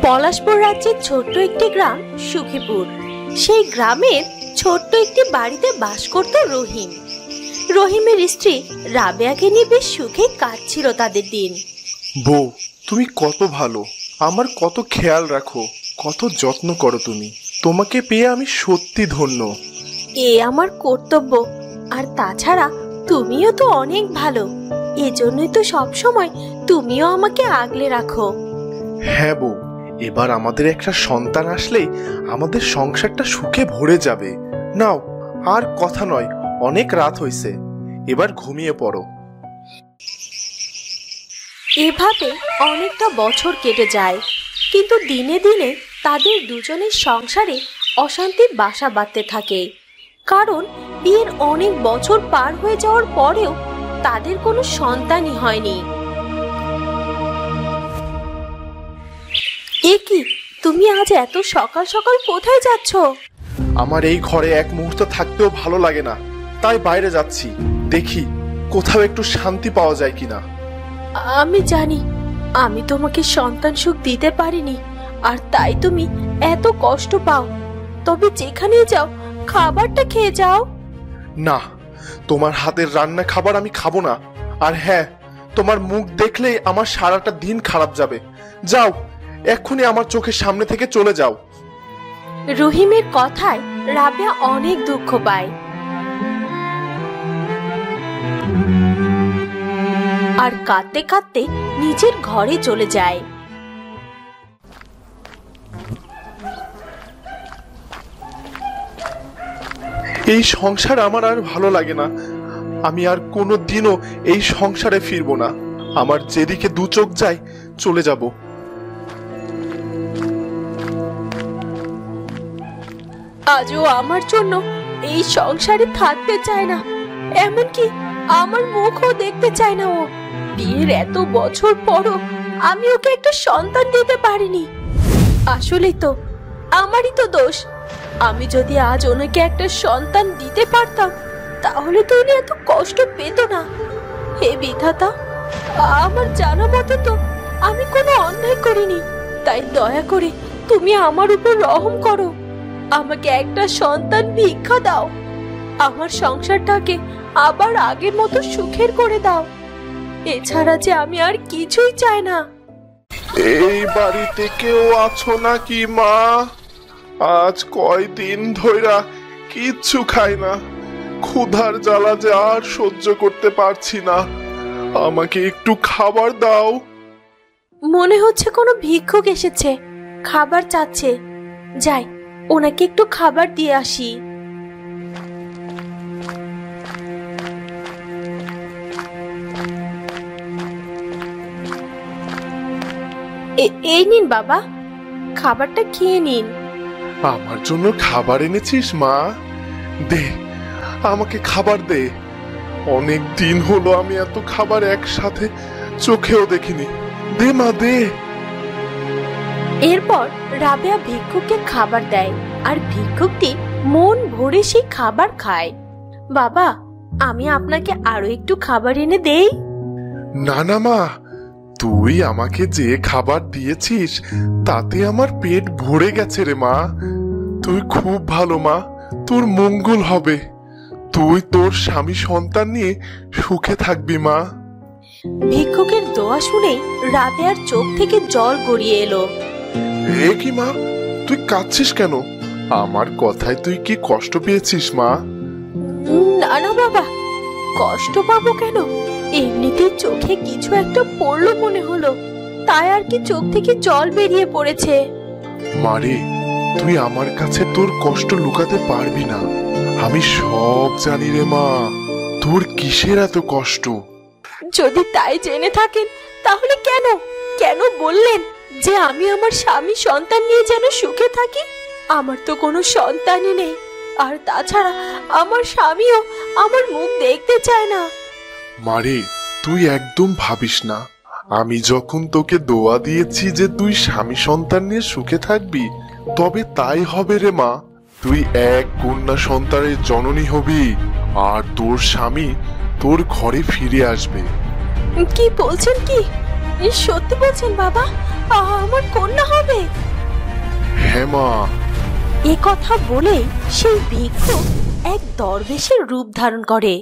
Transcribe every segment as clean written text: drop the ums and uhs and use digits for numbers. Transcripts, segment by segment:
পলাশপুর রাজ্যের ছোট্ট একটি গ্রাম সুখীপুর। সেই গ্রামের ছোট্ট একটি বাড়িতে বাস করত রহিম। রহিমের স্ত্রী রাবেয়াকে নিয়ে বেশ সুখে কাটছিল তাদের দিন। বউ, তুমি কত ভালো, আমার কত খেয়াল রাখো, কত যত্ন করো তুমি। তোমাকে পেয়ে আমি সত্যি ধন্য। এ আমার কর্তব্য, আর তাছাড়া তুমিও তো অনেক ভালো, এজন্যই তো সবসময় তুমিও আমাকে আগলে রাখো। হ্যাঁ বউ, এবার আমাদের একটা সন্তান আসলেই আমাদের সংসারটা সুখে ভরে যাবে। নাও, আর কথা নয়, অনেক রাত হয়েছে, এবার ঘুমিয়ে পড়ো। এভাবে অনেকটা বছর কেটে যায়, কিন্তু দিনে দিনে তাদের দুজনের সংসারে অশান্তির বাসা বাঁধতে থাকে। কারণ বিয়ের অনেক বছর পার হয়ে যাওয়ার পরেও তাদের কোনো সন্তানই হয়নি। এ কি, তুমি আজ এত সকাল সকাল কোথায় যাচ্ছ? আমার এই ঘরে এক মুহূর্ত থাকতেও ভালো লাগে না, তাই বাইরে যাচ্ছি, দেখি কোথাও একটু শান্তি পাওয়া যায় কিনা। আমি জানি আমি তোমাকে সন্তান সুখ দিতে পারিনি, আর তাই তুমি এত কষ্ট পাও। তবে যেখানে যাও খাবারটা খেয়ে যাও। না, তোমার হাতের রান্না খাবার আমি খাবো না। আর হ্যাঁ, তোমার মুখ দেখলেই আমার সারাটা দিন খারাপ যাবে। যাও, এক্ষুনি আমার চোখের সামনে থেকে চলে যাও। রহিমের কথায় রাবেয়া অনেক দুঃখ পায়, আর কাঁদতে কাঁদতে নিজের ঘরে চলে যায়। এই সংসার আমার আর ভালো লাগে না। আমি আর কোনো দিনও এই সংসারে ফিরবো না। আমার যেদিকে দু চোখ যায় চলে যাব। আজও আমার জন্য এই সংসারে থাকতে চায় না, এমনকি আমার মুখও দেখতে চায় না ও। বিয়ের এত বছর পরও আমি ওকে একটা সন্তান দিতে পারিনি। আসলেই তো আমারই তো দোষ। আমি যদি আজ ওনাকে একটা সন্তান দিতে পারতাম, তাহলে তো উনি এত কষ্ট পেত না। হে বিধাতা, আমার জানা মতো তো আমি কোনো অন্যায় করিনি, তাই দয়া করে তুমি আমার উপর রহম করো। আমাকে একটা সন্তান ভিক্ষা দাও, আমার সংসারটাকে আবার আগের মতো সুখের করে দাও। এছাড়া যে আমি আর কিছুই চাই না। এই বাড়িতে কেউ আছো নাকি মা? আজ কয়দিন ধইরা কিচ্ছু খাই না, ক্ষুধার জ্বালা যে আর সহ্য করতে পারছি না, আমাকে একটু খাবার দাও। মনে হচ্ছে কোনো ভিক্ষুক এসেছে, খাবার চাচ্ছে। যাই, ওনাকে একটু খাবার দিয়ে আসি। এই নিন বাবা, খাবারটা খেয়ে নিন। আমার জন্য খাবার এনেছিস মা? দে, আমাকে খাবার দে। অনেক দিন হলো আমি এত খাবার একসাথে চোখেও দেখিনি। দে মা, দে। এরপর রাবেয়া ভিক্ষুককে খাবার দেয়, আর ভিক্ষুকটি মন ভরে সেই খাবার খায়। বাবা, আমি আপনাকে আরো একটু খাবার এনে দেই? না না মা, তুই আমাকে যে খাবার দিয়েছিস তাতে আমার পেট ভরে গেছে রে মা। তুই খুব ভালো মা, তোর মঙ্গল হবে। তুই তোর স্বামী সন্তান নিয়ে সুখে থাকবি মা। ভিক্ষুকের দোয়া শুনে রাবেয়ার চোখ থেকে জল গড়িয়ে এলো। এ কি মা, তুই কাঁদছিস কেন? আমার কথায় তুই কি কষ্ট পেয়েছিস মা? না না বাবা, কষ্ট পাবো কেন? এমনিতেই চোখে কিছু একটা পড়লো মনে হলো, তাই আর কি চোখ থেকে জল বেরিয়ে পড়েছে। মারে, তুই আমার কাছে তোর কষ্ট লুকাতে পারবি না। আমি সব জানি রে মা, তোর কিসের এত কষ্ট। যদি তাই জেনে থাকেন, তাহলে কেন কেন বললেন যে আমি আমার স্বামী সন্তান নিয়ে যেন সুখে থাকি? আমার তো কোনো সন্তানই নেই, আর তাছাড়া আমার স্বামীও আমার মুখ দেখতে চায় না। মারে, তুই একদম ভাবিস না। আমি যখন তোকে দোয়া দিয়েছি যে তুই স্বামী সন্তান নিয়ে সুখে থাকবি, তবে তাই হবে রে মা। তুই এক কন্যা সন্তানের জননী হবি, আর তোর স্বামী তোর ঘরে ফিরে আসবে। কি বলছেন কি? সত্যি বলছেন বাবা? আমার কন্যা হবে? হ্যাঁ মা। এ কথা বলেই সেই ভিক্ষুক এক দরবেশের রূপ ধারণ করে।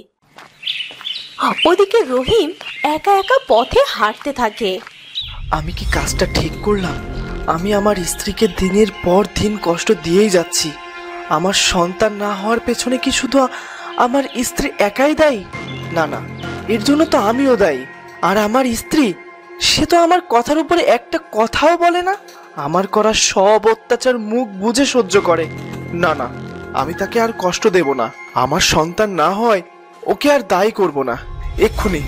ওদিকে রহিম একা একা পথে হাঁটতে থাকে। আমি কি কাজটা ঠিক করলাম? আমি আমার স্ত্রীকে দিনের পর দিন কষ্ট দিয়েই যাচ্ছি। আমার সন্তান না হওয়ার পেছনে কি শুধু আমার স্ত্রী একাই দায়ী? না না, এর জন্য তো আমিও দায়ী। আর আমার স্ত্রী, সে তো আমার কথার উপরে একটা কথাও বলে না। আমার করা সব অত্যাচার মুখ বুজে সহ্য করে। না না, আমি তাকে আর কষ্ট দেব না। আমার সন্তান না হয় ওকে আর দায়ী করব না। এক্ষুনি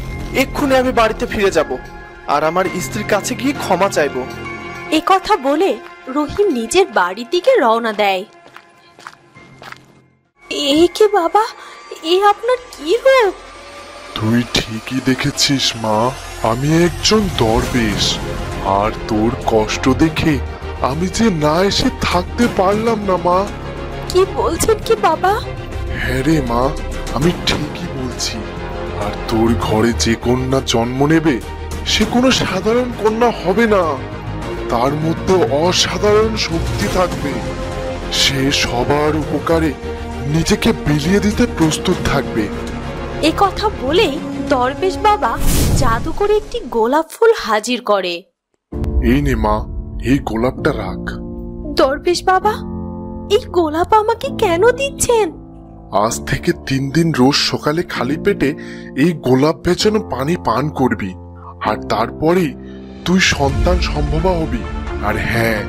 এক্ষুনি আমি বাড়িতে ফিরে যাব আর আমার স্ত্রীর কাছে গিয়ে ক্ষমা চাইবো। এ কথা বলে রহিম নিজের বাড়ির দিকে রওনা দেয়। এ কি বাবা, এ আপনার কি রূপ? তুই ঠিকই দেখেছিস মা, আমি একজন দরবেশ। আর তোর কষ্ট দেখে আমি যে না এসে থাকতে পারলাম না মা। কি বলছেন কি বাবা? হ্যাঁ রে মা, আমি ঠিকই বলছি। আর তোর ঘরে যে কন্যা জন্ম নেবে সে কোনো সাধারণ কন্যা হবে না, তার মধ্যে অসাধারণ শক্তি থাকবে। সে সবার উপকারে নিজেকে বিলিয়ে দিতে প্রস্তুত থাকবে। এ কথা বলেই দরবেশ বাবা জাদু করে একটি গোলাপ ফুল হাজির করে। এই নে মা, এই গোলাপটা রাখ। দরবেশ বাবা, এই গোলাপ আমাকে কেন দিচ্ছেন? আজ থেকে 3 দিন রোজ সকালে খালি পেটে এই গোলাপ ভেজানো পানি পান করবি, আর তারপরেই তুই সন্তান সম্ভবা হবি। আর হ্যাঁ,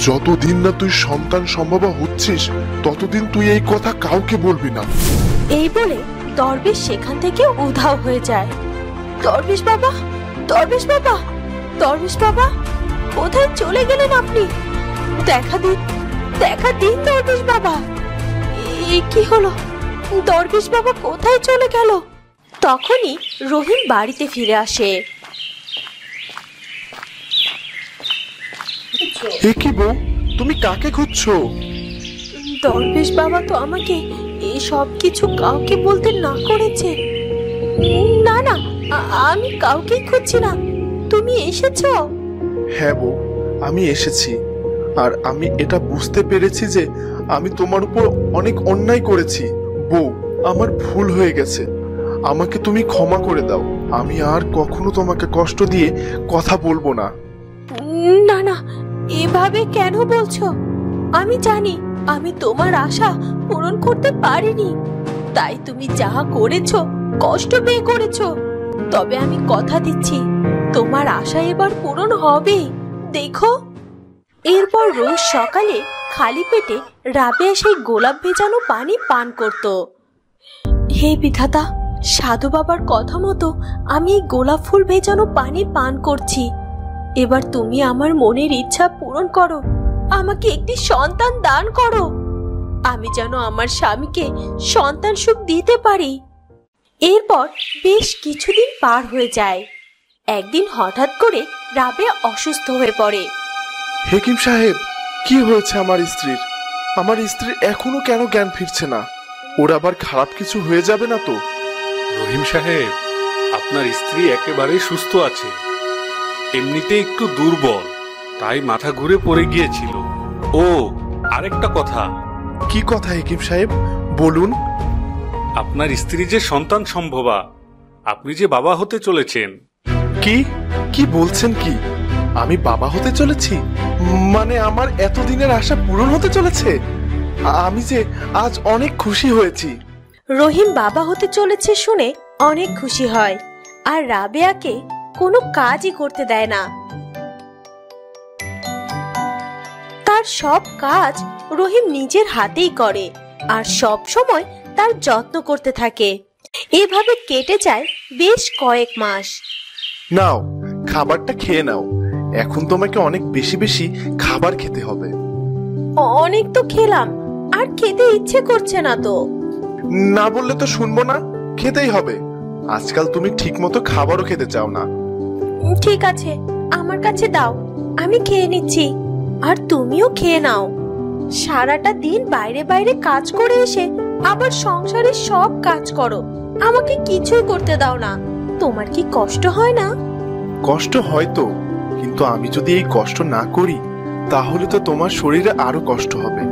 যতদিন না তুই সন্তান সম্ভবা হচ্ছিস ততদিন তুই এই কথা কাউকে বলবি না। এই বলে দরবেশ সেখান থেকে উধাও হয়ে যায়। দরবেশ বাবা, দরবেশ বাবা, দরবেশ বাবা, কোথায় চলে গেলেন আপনি? দেখা দিন, দেখা দিন দরবেশ বাবা। এ কি হলো? দরবেশ বাবা কোথায় চলে গেল? তখনই রহিম বাড়িতে ফিরে আসে। এ কি বউ, তুমি কাকে খুঁজছো? দরবেশ বাবা তো আমাকে এই সব কিছু কাউকে বলতে না করেছে। না না, আমি কাউকেই খুঁজছি না। তুমি এসেছো? হ্যাঁ বউ, আমি এসেছি। আর আমি এটা বুঝতে পেরেছি যে আমি তোমার উপর অনেক অন্যায় করেছি। বউ, আমার ভুল হয়ে গেছে, আমাকে তুমি ক্ষমা করে দাও। আমি আর কখনো তোমাকে কষ্ট দিয়ে কথা বলবো না। না না, এভাবে কেন বলছো? আমি জানি আমি তোমার আশা পূরণ করতে পারিনি, তাই তুমি যা করেছো কষ্ট পেয়ে করেছো। তবে আমি কথা দিচ্ছি তোমার আশা এবার পূরণ হবে, দেখো। এরপর রোজ সকালে খালি পেটে রাবেয়া সেই গোলাপ ভেজানো পানি পান করত। হে বিধাতা, সাধু বাবার কথা মতো আমি এই গোলাপ ফুল ভেজানো পানি পান করছি। এবার তুমি আমার মনের ইচ্ছা পূরণ করো, আমাকে একটি সন্তান দান করো। আমি যেন আমার স্বামীকে সন্তান সুখ দিতে পারি। এরপর বেশ কিছুদিন পার হয়ে যায়। একদিন হঠাৎ করে রাবেয়া অসুস্থ হয়ে পড়ে। হেকিম সাহেব, কি হয়েছে আমার স্ত্রীর? আমার স্ত্রীর এখনো কেন জ্ঞান ফিরছে না? ওর আবার খারাপ কিছু হয়ে যাবে না তো? রহিম সাহেব, আপনার স্ত্রী একেবারে সুস্থ আছে। এমনিতে একটু দুর্বল, তাই মাথা ঘুরে পড়ে গিয়েছিল। ও আরেকটা কথা। কি কথা হেকিম সাহেব, বলুন। আপনার স্ত্রী যে সন্তান সম্ভবা, আপনি যে বাবা হতে চলেছেন। কি কি বলছেন? কি আমি বাবা হতে চলেছি? মানে আমার এতদিনের আশা পূরণ হতে চলেছে? আমি যে আজ অনেক খুশি হয়েছি। রহিম বাবা হতে চলেছে শুনে অনেক খুশি হয়, আর রাবেয়াকে কোনো কাজই করতে দেয় না। তার সব কাজ রহিম নিজের হাতেই করে আর সব সময় তার যত্ন করতে থাকে। এভাবে কেটে যায় বেশ কয়েক মাস। নাও, খাবারটা খেয়ে নাও। এখন তোমাকে অনেক বেশি বেশি খাবার খেতে হবে। অনেক তো খেলাম, আর খেতে ইচ্ছে করছে না তো। না বললে তো শুনবো না, খেতেই হবে। আজকাল তুমি ঠিক মতো খাবারও খেতে চাও না। ঠিক আছে, আমার কাছে দাও, আমি খেয়ে নিচ্ছি, আর তুমিও খেয়ে নাও। সারাটা দিন বাইরে বাইরে কাজ করে এসে আবার সংসারের সব কাজ করো, আমাকে কিছুই করতে দাও না। তোমার কি কষ্ট হয় না? কষ্ট হয়তো, কিন্তু আমি যদি এই কষ্ট না করি তাহলে তো তোমার শরীরে আরো কষ্ট হবে,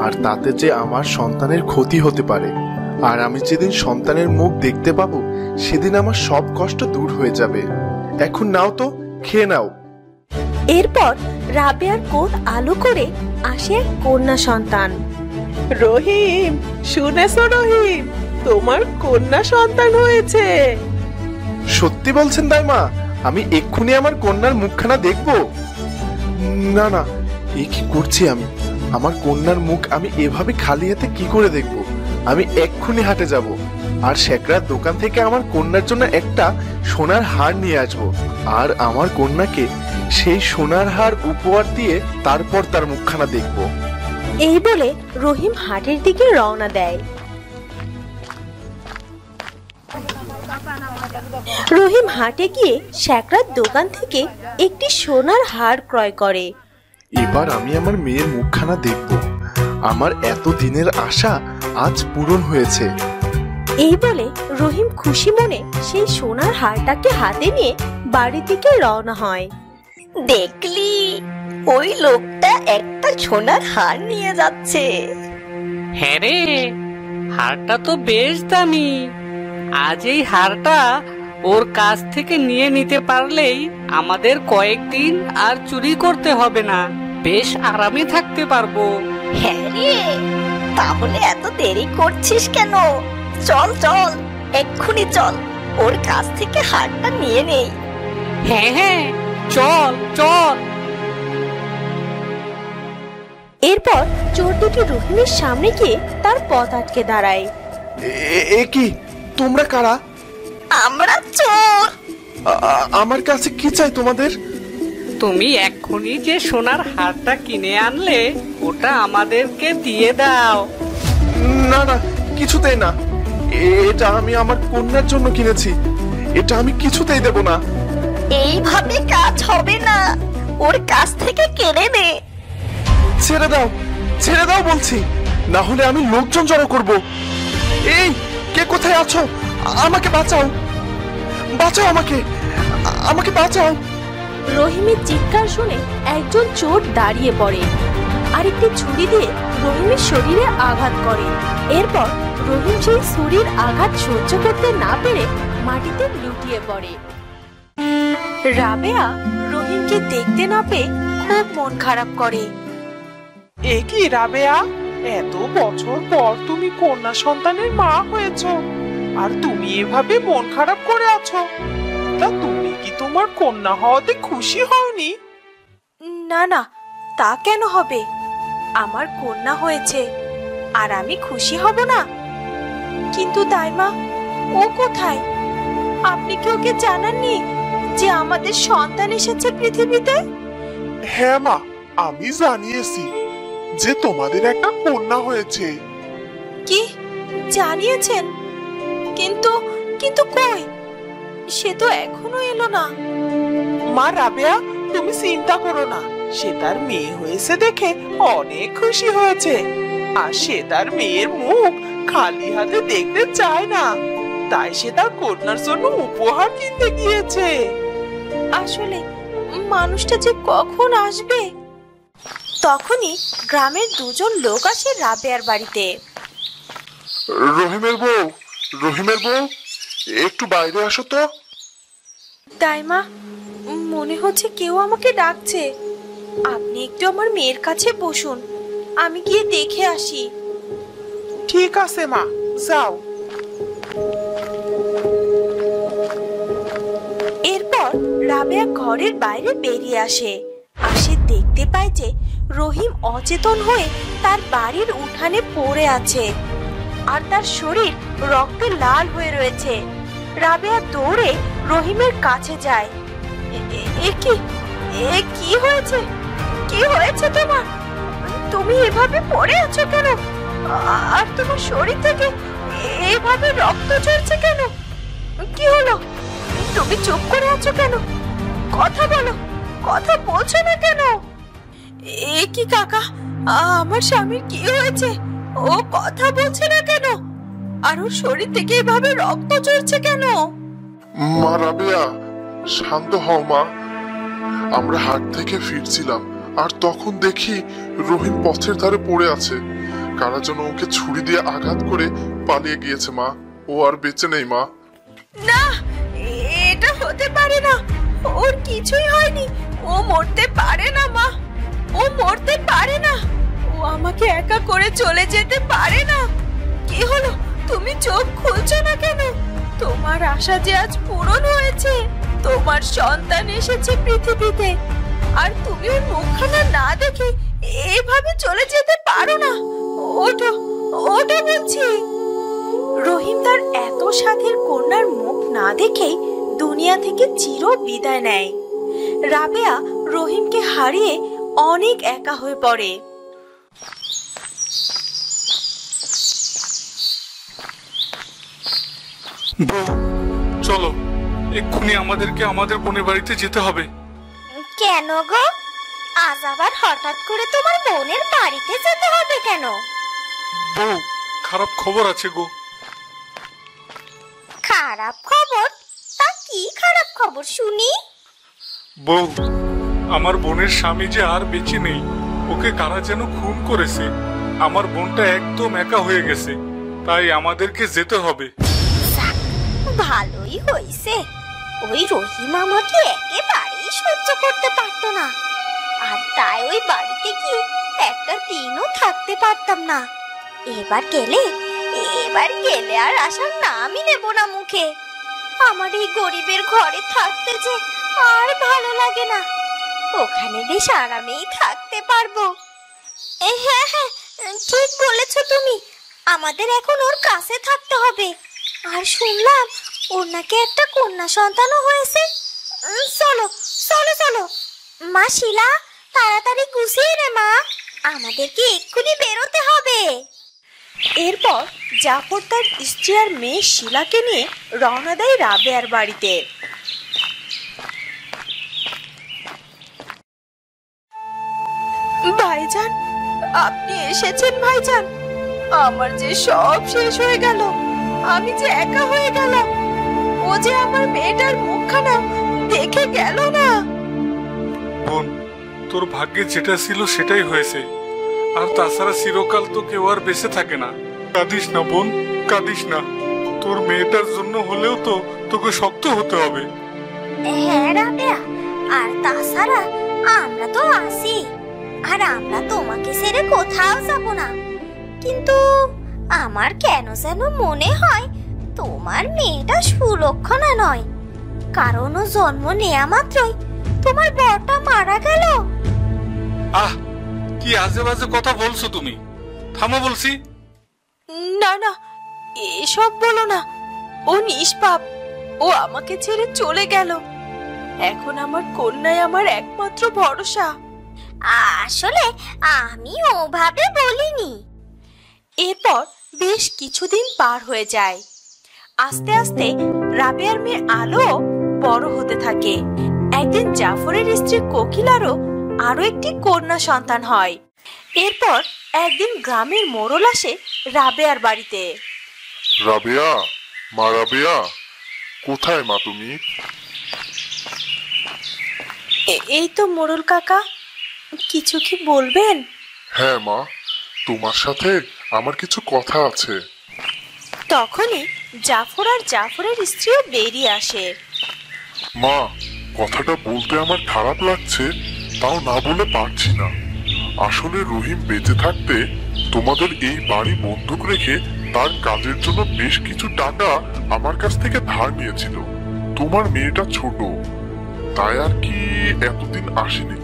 আর তাতে যে আমার সন্তানের ক্ষতি হতে পারে। আর আমি যেদিন সন্তানের মুখ দেখতে পাবো সেদিন আমার সব কষ্ট দূর হয়ে যাবে। এখন নাও তো, খেয়ে নাও। এরপর রাবেয়ার কোল আলো করে আসে এক কন্যা সন্তান। রহিম, শুনেছো রহিম, তোমার কন্যা সন্তান হয়েছে। সত্যি বলছেন দাইমা? আমি এক্ষুনি আমার কন্যার মুখখানা দেখবো? না না, এ কি করছি আমি? আমার কন্যার মুখ আমি এভাবে খালি হাতে কি করে দেখবো? আমি এক্ষুনি হাটে যাব আর শেকরার দোকান থেকে আমার কন্যার জন্য একটা সোনার হার নিয়ে আসবো, আর আমার কন্যাকে সেই সোনার হার উপহার দিয়ে তারপর তার মুখখানা দেখবো। এই বলে রহিম হাটের দিকে রওনা দেয়। রহিম হাটে গিয়ে শেকরার দোকান থেকে একটি সোনার হার ক্রয় করে। এবার আমি আমার মেয়ের মুখখানা দেখবো। আমার এত দিনের আশা আজ পূরণ হয়েছে। এই বলে রহিম খুশি মনে সেই সোনার হারটাকে হাতে নিয়ে বাড়ির দিকে রওনা হয়। দেখলি, ওই লোকটা একটা সোনার হার নিয়ে যাচ্ছে। হ্যাঁ রে, হারটা তো বেশ দামি। আজ এই হারটা ওর কাছ থেকে নিয়ে নিতে পারলেই আমাদের কয়েকদিন আর চুরি করতে হবে না, বেশ আরামে থাকতে পারবো। হ্যাঁ রে, তাহলে এত দেরি করছিস কেন? চল চল, এক্ষুনি চল, ওর কাছ থেকে হারটা নিয়ে নেই। হ্যাঁ হ্যাঁ, চল চল। এরপর চোর দুটি রহিমের সামনে গিয়ে তার পথ আটকে দাঁড়ায়। এ কি, তোমরা কারা? আমরা চোর। আমার কাছে কি চাই তোমাদের? তুমি এক্ষুনি যে সোনার হারটা কিনে আনলে ওটা আমাদেরকে দিয়ে দাও। না না, কিছুতেই না। এটা আমি আমার কন্যার জন্য কিনেছি, এটা আমি কিছুতেই দেব না। এইভাবে কাজ হবে না, ওর কাছ থেকে কেড়ে নে। ছেড়ে দাও, ছেড়ে দাও বলছি, না হলে আমি লোকজন জড়ো করব। এই, কে কোথায় আছো? আমাকে বাঁচাও, বাঁচাও আমাকে, আমাকে বাঁচাও। রহিমের চিৎকার শুনে একজন চোর দাঁড়িয়ে পড়ে আর একটি ছুরি দিয়ে রহিমের শরীরে আঘাত করে। এরপর রহিম সেই ছুরির আঘাত সহ্য করতে না পেরে মাটিতে লুটিয়ে পড়ে। রাবেয়া রহিমকে দেখতে না পেয়ে খুব মন খারাপ করে। এ কি রাবেয়া, এত বছর পর তুমি কন্যা সন্তানের মা হয়েছো, আর তুমি এভাবে মন খারাপ করে আছো? তা তুমি কি তোমার কন্যা হওয়াতে খুশি হওনি? না না, তা কেন হবে? আমার কন্যা হয়েছে আর আমি খুশি হব না? কিন্তু দাইমা, ও কোথায়? আপনি কি ওকে জানাননি যে আমাদের সন্তান এসেছে পৃথিবীতে? হ্যাঁ মা, আমি জানিয়েছি যে তোমাদের একটা কন্যা হয়েছে। কি জানিয়েছেন? কিন্তু কিন্তু কই? সে তো এখনো এলো না। মা রাবেয়া, তুমি চিন্তা করো না, সে তার মেয়ে হয়েছে দেখে অনেক খুশি হয়েছে, আর সে তার মেয়ের মুখ খালি হাতে দেখতে চায় না, তাই সে তার কন্যার জন্য উপহার কিনতে গিয়েছে। আসলে মানুষটা যে কখন আসবে? তখনই গ্রামের দুজন লোক আসে রাবেয়ার বাড়িতে। রহিমের বউ, রহিমের বউ, একটু বাইরে আসো তো। দাইমা, মনে হচ্ছে কেউ আমাকে ডাকছে। আপনি একটু আমার মেয়ের কাছে বসুন, আমি গিয়ে দেখে আসি। ঠিক আছে মা, যাও। এরপর রাবেয়া ঘরের বাইরে বেরিয়ে আসে। সে দেখতে পায় যে রহিম অচেতন হয়ে তার বাড়ির উঠানে পড়ে আছে আর তার শরীর রক্তে লাল হয়ে রয়েছে। রাবেয়া দৌড়ে রহিমের কাছে যায়। কি হয়েছে? কি হয়েছে তোমার? তুমি এভাবে পড়ে আছো কেন? আর তোমার শরীর থেকে এভাবে রক্ত ঝরছে কেন? কি হলো? তুমি চুপ করে আছো কেন? কথা বলো, কথা বলছো না কেন? কি কাকা, আমার স্বামীর কি হয়েছে? ও কথা বলছে না কেন? আর ওর শরীর থেকে এভাবে রক্ত ঝরছে কেন? মা রাবেয়া, শান্ত হও মা। আমরা হাট থেকে ফিরছিলাম আর তখন দেখি রহিম পথের ধারে পড়ে আছে। কারা যেন ওকে ছুরি দিয়ে আঘাত করে পালিয়ে গিয়েছে মা। ও আর বেঁচে নেই মা। না, এটা হতে পারে না। ওর কিছুই হয়নি। ও মরতে পারে না মা। ও মরতে পারে না। ও আমাকে একা করে চলে যেতে পারে না। কি হলো, তুমি চোখ খুলছো না কেন? তোমার আশা যে আজ পূরণ হয়েছে। তোমার সন্তান এসেছে পৃথিবীতে, আর তুমি ওর মুখখানা না দেখে এভাবে চলে যেতে পারো না। ওঠো, ওঠো বলছি। রহিম তার এত সাধের কন্যার মুখ না দেখেই দুনিয়া থেকে চির বিদায় নেয়। রাবেয়া রহিমকে হারিয়ে অনেক একা হয়ে পড়ে। বউ, চলো, এক্ষুনি আমাদেরকে আমাদের বোনের বাড়িতে যেতে হবে। কেন গো? আজ আবার হঠাৎ করে তোমার বোনের বাড়িতে যেতে হবে কেন? বউ, খারাপ খবর আছে গো। খারাপ খবর? তা কি খারাপ খবর শুনি? বউ, আমার বোনের স্বামী যে আর বেঁচে নেই। ওকে কারা যেন খুন করেছে। আমার বোনটা একদম একা হয়ে গেছে, তাই আমাদেরকে যেতে হবে। ভালোই হয়েছে। ওই রহিম আমাকে একেবারেই সহ্য করতে পারতো না, আর তাই ওই বাড়িতে গিয়ে একটা দিনও থাকতে পারতাম না। এবার গেলে আর আসার নামই নেব না মুখে। আমার এই গরিবের ঘরে থাকতে যে আর ভালো লাগে না। ওখানে বেশ আরামেই থাকতে পারবো। হ্যাঁ হ্যাঁ, ঠিক বলেছো তুমি। আমাদের এখন ওর কাছে থাকতে হবে। আর শুনলাম ওর নাকি একটা কন্যা সন্তানও হয়েছে। চলো চলো চলো। মা শিলা, তাড়াতাড়ি গুছিয়ে রে মা, আমাদেরকে এক্ষুনি বেরোতে হবে। এরপর জাফর তার স্ত্রী আর মেয়ে শিলাকে নিয়ে রওনা দেয় রাবেয়ার বাড়িতে। ভাইজান, আপনি এসেছেন ভাইজান। আমার যে সব শেষ হয়ে গেল। আমি যে একা হয়ে গেলাম। ও যে আমার মেয়েটার মুখখানা দেখে গেল না। বোন, তোর ভাগ্যে যেটা ছিল সেটাই হয়েছে। আর তাছাড়া চিরকাল তো কেউ আর বেঁচে থাকে না। কাঁদিস না বোন, কাঁদিস না। তোর মেয়েটার জন্য হলেও তো তোকে শক্ত হতে হবে। হ্যাঁ রাবেয়া, আর তাছাড়া আমরা তো আছি, আর আমরা তোমাকে ছেড়ে কোথাও যাব না। কিন্তু আমার কেন যেন মনে হয় তোমার মেয়েটা সুলক্ষণা নয়, কারণ ও জন্ম নেয়া মাত্রই তোমার বরটা মারা গেল। আহ, কি আজে বাজে কথা বলছো তুমি। থামো বলছি। না না, এসব বলো না। ও নিষ্পাপ। ও আমাকে ছেড়ে চলে গেল। এখন আমার কন্যাই আমার একমাত্র ভরসা। আসলে আমি ওভাবে বলিনি। এরপর বেশ কিছুদিন পার হয়ে যায়। আস্তে আস্তে রাবেয়ার মেয়ে আলো বড় হতে থাকে। একদিন জাফরের স্ত্রী কোকিলারও আরো একটি কন্যা সন্তান হয়। এরপর একদিন গ্রামের মোড়ল আসে রাবেয়ার বাড়িতে। রাবেয়া, মা রাবেয়া, কোথায় মা তুমি? এই তো মোড়ল কাকা, কিছু কি বলবেন? হ্যাঁ মা, তোমার সাথে আমার কিছু কথা আছে। তখনই জাফর আর জাফরের স্ত্রীও বেরিয়ে আসে। মা, কথাটা বলতে আমার খারাপ লাগছে, তাও না বলে পারছি না। আসলে রহিম বেঁচে থাকতে তোমাদের এই বাড়ি বন্ধক রেখে তার কাজের জন্য বেশ কিছু টাকা আমার কাছ থেকে ধার নিয়েছিল। তোমার মেয়েটা ছোট, তাই আর কি এতদিন আসেনি।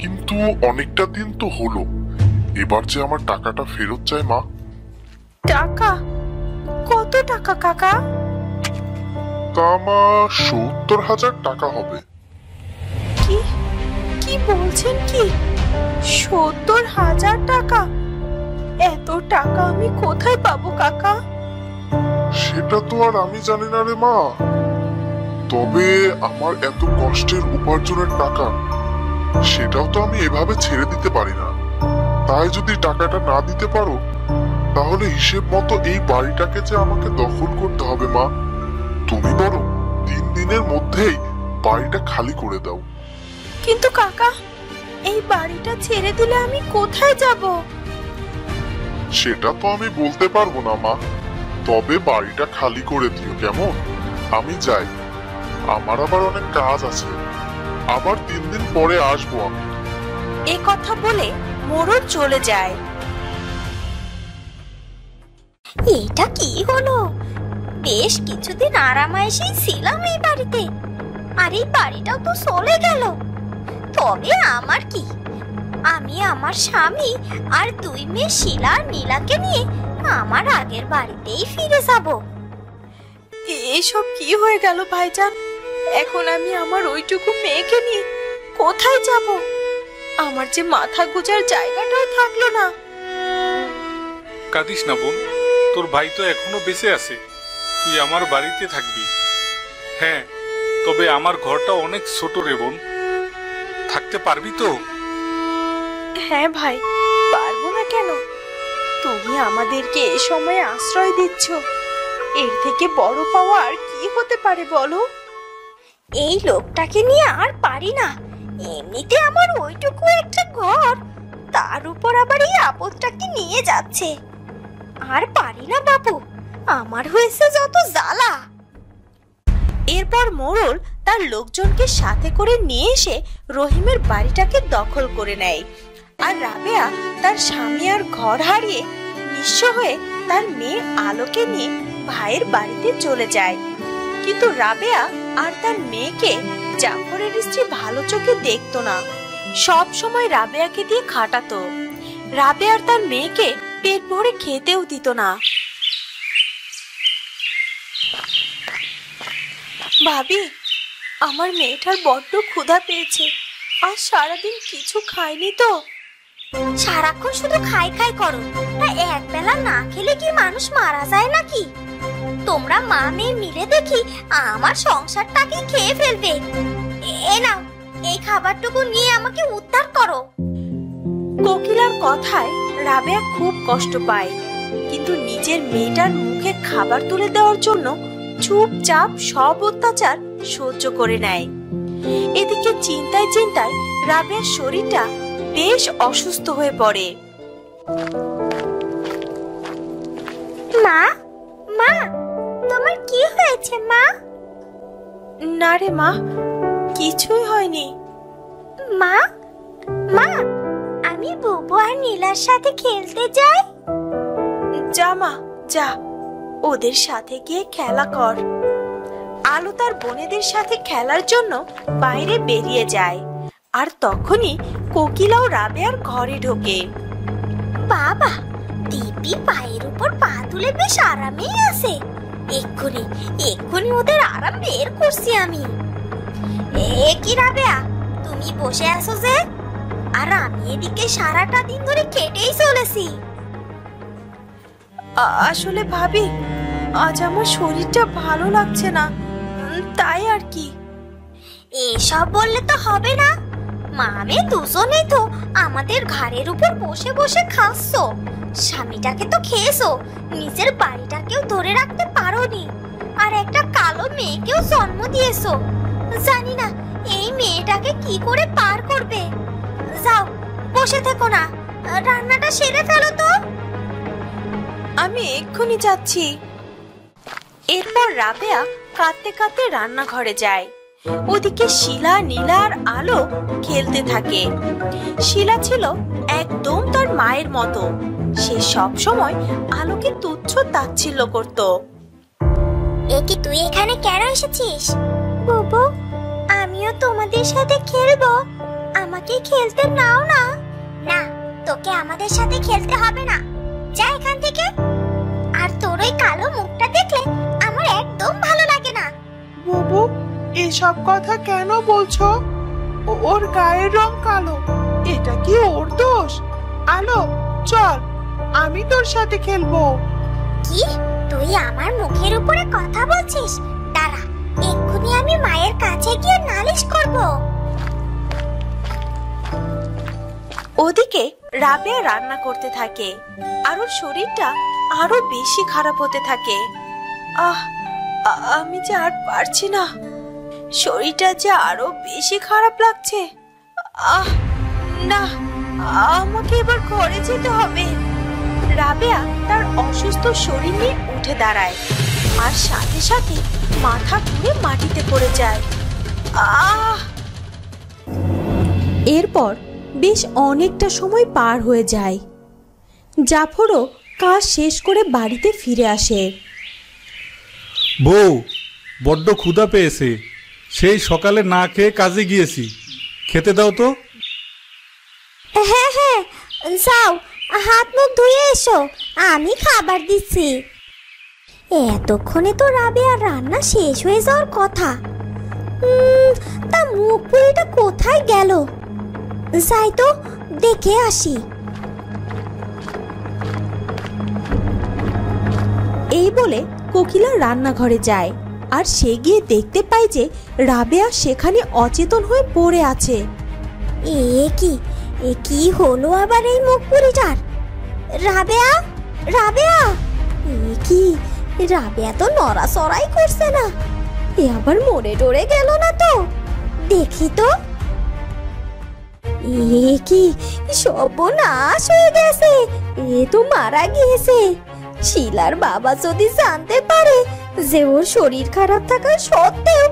কিন্তু অনেকটা দিন তো হলো। এবার যে আমার টাকাটা ফেরত চাই মা। টাকা? কত টাকা কাকা? তা মা ৭০,০০০ টাকা হবে। কি কি বলছেন কি? ৭০,০০০ টাকা? এত টাকা আমি কোথায় পাবো কাকা? সেটা তো আর আমি জানি না রে মা। তবে আমার এত কষ্টের উপার্জনের টাকা, সেটাও তো আমি এভাবে ছেড়ে দিতে পারি না। তাই যদি টাকাটা না দিতে পারো, তাহলে হিসেব মতো এই বাড়িটাকে যে আমাকে দখল করতে হবে মা। তুমি বরং ৩ দিনের মধ্যেই বাড়িটা খালি করে দাও। কিন্তু কাকা, এই বাড়িটা ছেড়ে দিলে আমি কোথায় যাব? সেটা তো আমি বলতে পারবো না মা, তবে বাড়িটা খালি করে দিও কেমন? আমি যাই, আমার আবার অনেক কাজ আছে, আবার 3 দিন পরে আসবো আমি। এ কথা বলে মোড়ল চলে যায়। এটা কি হলো? বেশ কিছুদিন আরামায়েশেই ছিলাম এই বাড়িতে, আর এই বাড়িটাও তো চলে গেল। তবে আমার কি, আমি আমার স্বামী আর 2 মেয়ে শিলা আর নীলাকে নিয়ে আমার আগের বাড়িতেই ফিরে যাব। এসব কি হয়ে গেল ভাইজান? এখন আমি আমার ওইটুকু মেয়েকে নিয়ে কোথায় যাব? আমার যে মাথা গোজার জায়গাটাও থাকলো না। কাঁদিস না বোন, তোর ভাই তো এখনো বেঁচে আছে, তুই আমার বাড়িতে থাকবি। হ্যাঁ, তবে আমার ঘরটা অনেক ছোট রে বোন, থাকতে পারবি তো? হ্যাঁ ভাই, পারবো না কেন? তুমি আমাদেরকে এ সময় আশ্রয় দিচ্ছ, এর থেকে বড় পাওয়া আর কি হতে পারে বলো? এই লোকটাকে নিয়ে আর পারি না। এমনিতে আমার ওইটুকু একটা ঘর, তার উপর আবার এই আপদটাকে নিয়ে যাচ্ছে। আর পারি না বাবু, আমার হয়েছে যত জ্বালা। এরপর মোড়ল তার লোকজনকে সাথে করে নিয়ে এসে রহিমের বাড়িটাকে দখল করে নেয়। আর রাবেয়া তার স্বামী আর ঘর হারিয়ে নিঃস্ব হয়ে তার মেয়ে আলোকে নিয়ে ভাইয়ের বাড়িতে চলে যায়। কিন্তু রাবেয়া আর তার মেয়েকে জাফরের স্ত্রী ভালো চোখে দেখতো না, সব সময় রাবেয়াকে দিয়ে খাটাতো। রাবেয়া আর তার মেয়েকে পেট ভরে খেতেও দিত না। ভাবি, আমার মেয়েটার বড্ড ক্ষুধা পেয়েছে, আর সারাদিন কিছু খায়নি তো। সারাক্ষণ শুধু খাই খাই করো, তা এক বেলা না খেলে কি মানুষ মারা যায় নাকি? তোমরা মা মেয়ে মিলে দেখি আমার সংসারটাকে খেয়ে ফেলবে। এ নাও, এই খাবারটুকু নিয়ে আমাকে উদ্ধার করো। কোকিলার কথায় রাবেয়া খুব কষ্ট পায়, কিন্তু নিজের মেয়েটার মুখে খাবার তুলে দেওয়ার জন্য চুপচাপ সব অত্যাচার সহ্য করে নেয়। এদিকে চিন্তায় চিন্তায় রাবেয়ার শরীরটা বেশ অসুস্থ হয়ে পড়ে। মা, মা, তোমার কি হয়েছে মা? না রে মা, কিছুই হয়নি। মা, মা, আমি বুবু আর নীলার সাথে খেলতে যাই। যা মা, যা, ওদের সাথে গিয়ে খেলা কর। আলো তার বোনেদের সাথে খেলার জন্য বাইরে বেরিয়ে যায়, আর তখনই কোকিলাও রাবেয়ার ঘরে ঢোকে। বাবা, দিব্যি পায়ের উপর পা তুলে বেশ আরামেই আছে। এক্ষুনি এক্ষুনি ওদের আরাম বের করছি আমি। এ কি রাবেয়া, তুমি বসে আছো যে? আর আমি এদিকে সারাটা দিন ধরে কেটেই চলেছি। আসলে ভাবি, আজ আমার শরীরটা ভালো লাগছে না, তাই আর কি। এসব বললে তো হবে না। মামে দুজনেই তো আমাদের ঘাড়ের উপর বসে বসে খাচ্ছো, স্বামীটাকে তো খেয়েছো, নিজের বাড়িটাকেও ধরে রাখতে পারোনি, আর একটা কালো মেয়েকেও জন্ম দিয়েছো। জানি না এই মেয়েটাকে কি করে পার করবে। যাও, বসে থেকো না, রান্নাটা সেরে ফেলো তো। আমি এক্ষুনি যাচ্ছি। এরপর রাবেয়া কাঁদতে কাঁদতে রান্নাঘরে যায়। ওদিকে শিলা, নীলা আর আলো খেলতে থাকে। শিলা ছিল একদম তার মায়ের মতো, সে সব সময় আলোকে তুচ্ছ তাচ্ছিল্য করত। এ কি তুই এখানে কেন এসেছিস? বুবু, আমিও তোমাদের সাথে খেলবো, আমাকে খেলতে নাও না। না, তোকে আমাদের সাথে খেলতে হবে না, যা এখান থেকে। আর তোর ওই কালো মুখটা দেখলে আমার একদম ভালো লাগে না। বুবু, এসব কথা কেন বলছো? ওর গায়ের রং কালো, এটা কি ওর দোষ? আলো, চল, আমি তোর সাথে খেলবো। কি, তুই আমার মুখের উপরে কথা বলছিস? দাঁড়া, এক্ষুনি আমি মায়ের কাছে গিয়ে নালিশ করব। ওদিকে রাবেয়া রান্না করতে থাকে, আর ওর শরীরটা আরো বেশি খারাপ হতে থাকে। আমি যে আর পারছি না। শরীরটা যে আরো বেশি খারাপ লাগছে। আহ না, আমাকে এবার ঘরে যেতে হবে। রাবেয়া তার অসুস্থ শরীর নিয়ে উঠে দাঁড়ায় আর সাথে সাথে মাথা ঘুরে মাটিতে পড়ে যায়। এরপর বেশ অনেকটা সময় পার হয়ে যায়। জাফরও কাজ শেষ করে বাড়িতে ফিরে আসে। বউ, বড্ড ক্ষুধা পেয়েছে, সেই সকালে না খেয়ে কাজে গিয়েছি, খেতে দাও তো। হ্যাঁ হ্যাঁ, যাও হাত মুখ ধুয়ে এসো, আমি খাবার দিচ্ছি। এতক্ষণে তো রাবেয়ার রান্না শেষ হয়ে যাওয়ার কথা। তা মুখ পুরিটা কোথায় গেল? যাই তো দেখে আসি। এই বলে কোকিলা রান্নাঘরে যায় আর সে গিয়ে দেখতে পায় যে রাবেয়া সেখানে অচেতন হয়ে পড়ে আছে। এ কি হলো আবার এই মুখ পুরিটার? রাবেয়া, রাবেয়া, রাবেয়া তো নড়াচড়াই করছে না। এ আবার মরে টরে গেল না তো? দেখি তো। কি সর্বনাশ হয়ে গেছে, এ তো মারা গিয়েছে। শিলার বাবা যদি জানতে পারে যে ওর শরীর খারাপ থাকা সত্ত্বেও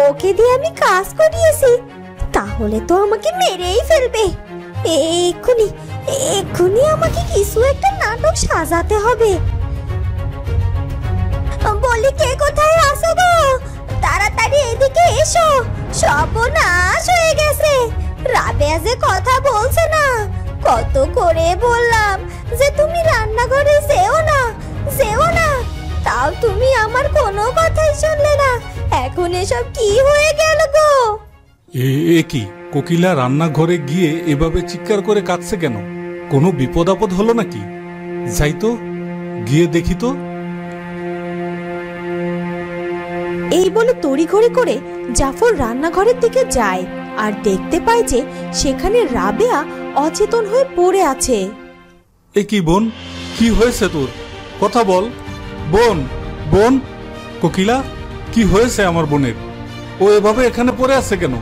ওকে দিয়ে আমি কাজ করিয়েছি, তাহলে তো আমাকে মেরেই ফেলবে। এক্ষুনি আমাকে কিছু একটা নাটক সাজাতে হবে। বলি, কে কোথায় আছো গো? তাড়াতাড়ি এদিকে এসো, সর্বনাশ হয়ে গেছে। রাবেয়া যে কথা বলছে না, কত করে বললাম যে তুমি রান্নাঘরে যেও না, যেও না, তাও তুমি আমার কোনো কথাই শুনলে না। এখন এসব কি হয়ে গেল গো? এ কি, কোকিলা রান্নাঘরে গিয়ে এভাবে চিৎকার করে কাঁদছে কেন? কোনো বিপদ আপদ হলো নাকি? যাই তো, গিয়ে দেখি তো। এই বলে তড়িঘড়ি করে জাফর রান্নাঘরের দিকে যায় আর দেখতে পায় যে সেখানে রাবেয়া অচেতন হয়ে পড়ে আছে। এ কি বোন, কি হয়েছে তোর? কথা বল বোন। বোন, কোকিলা, কি হয়েছে আমার বোনের? ও এভাবে এখানে পড়ে আছে কেন?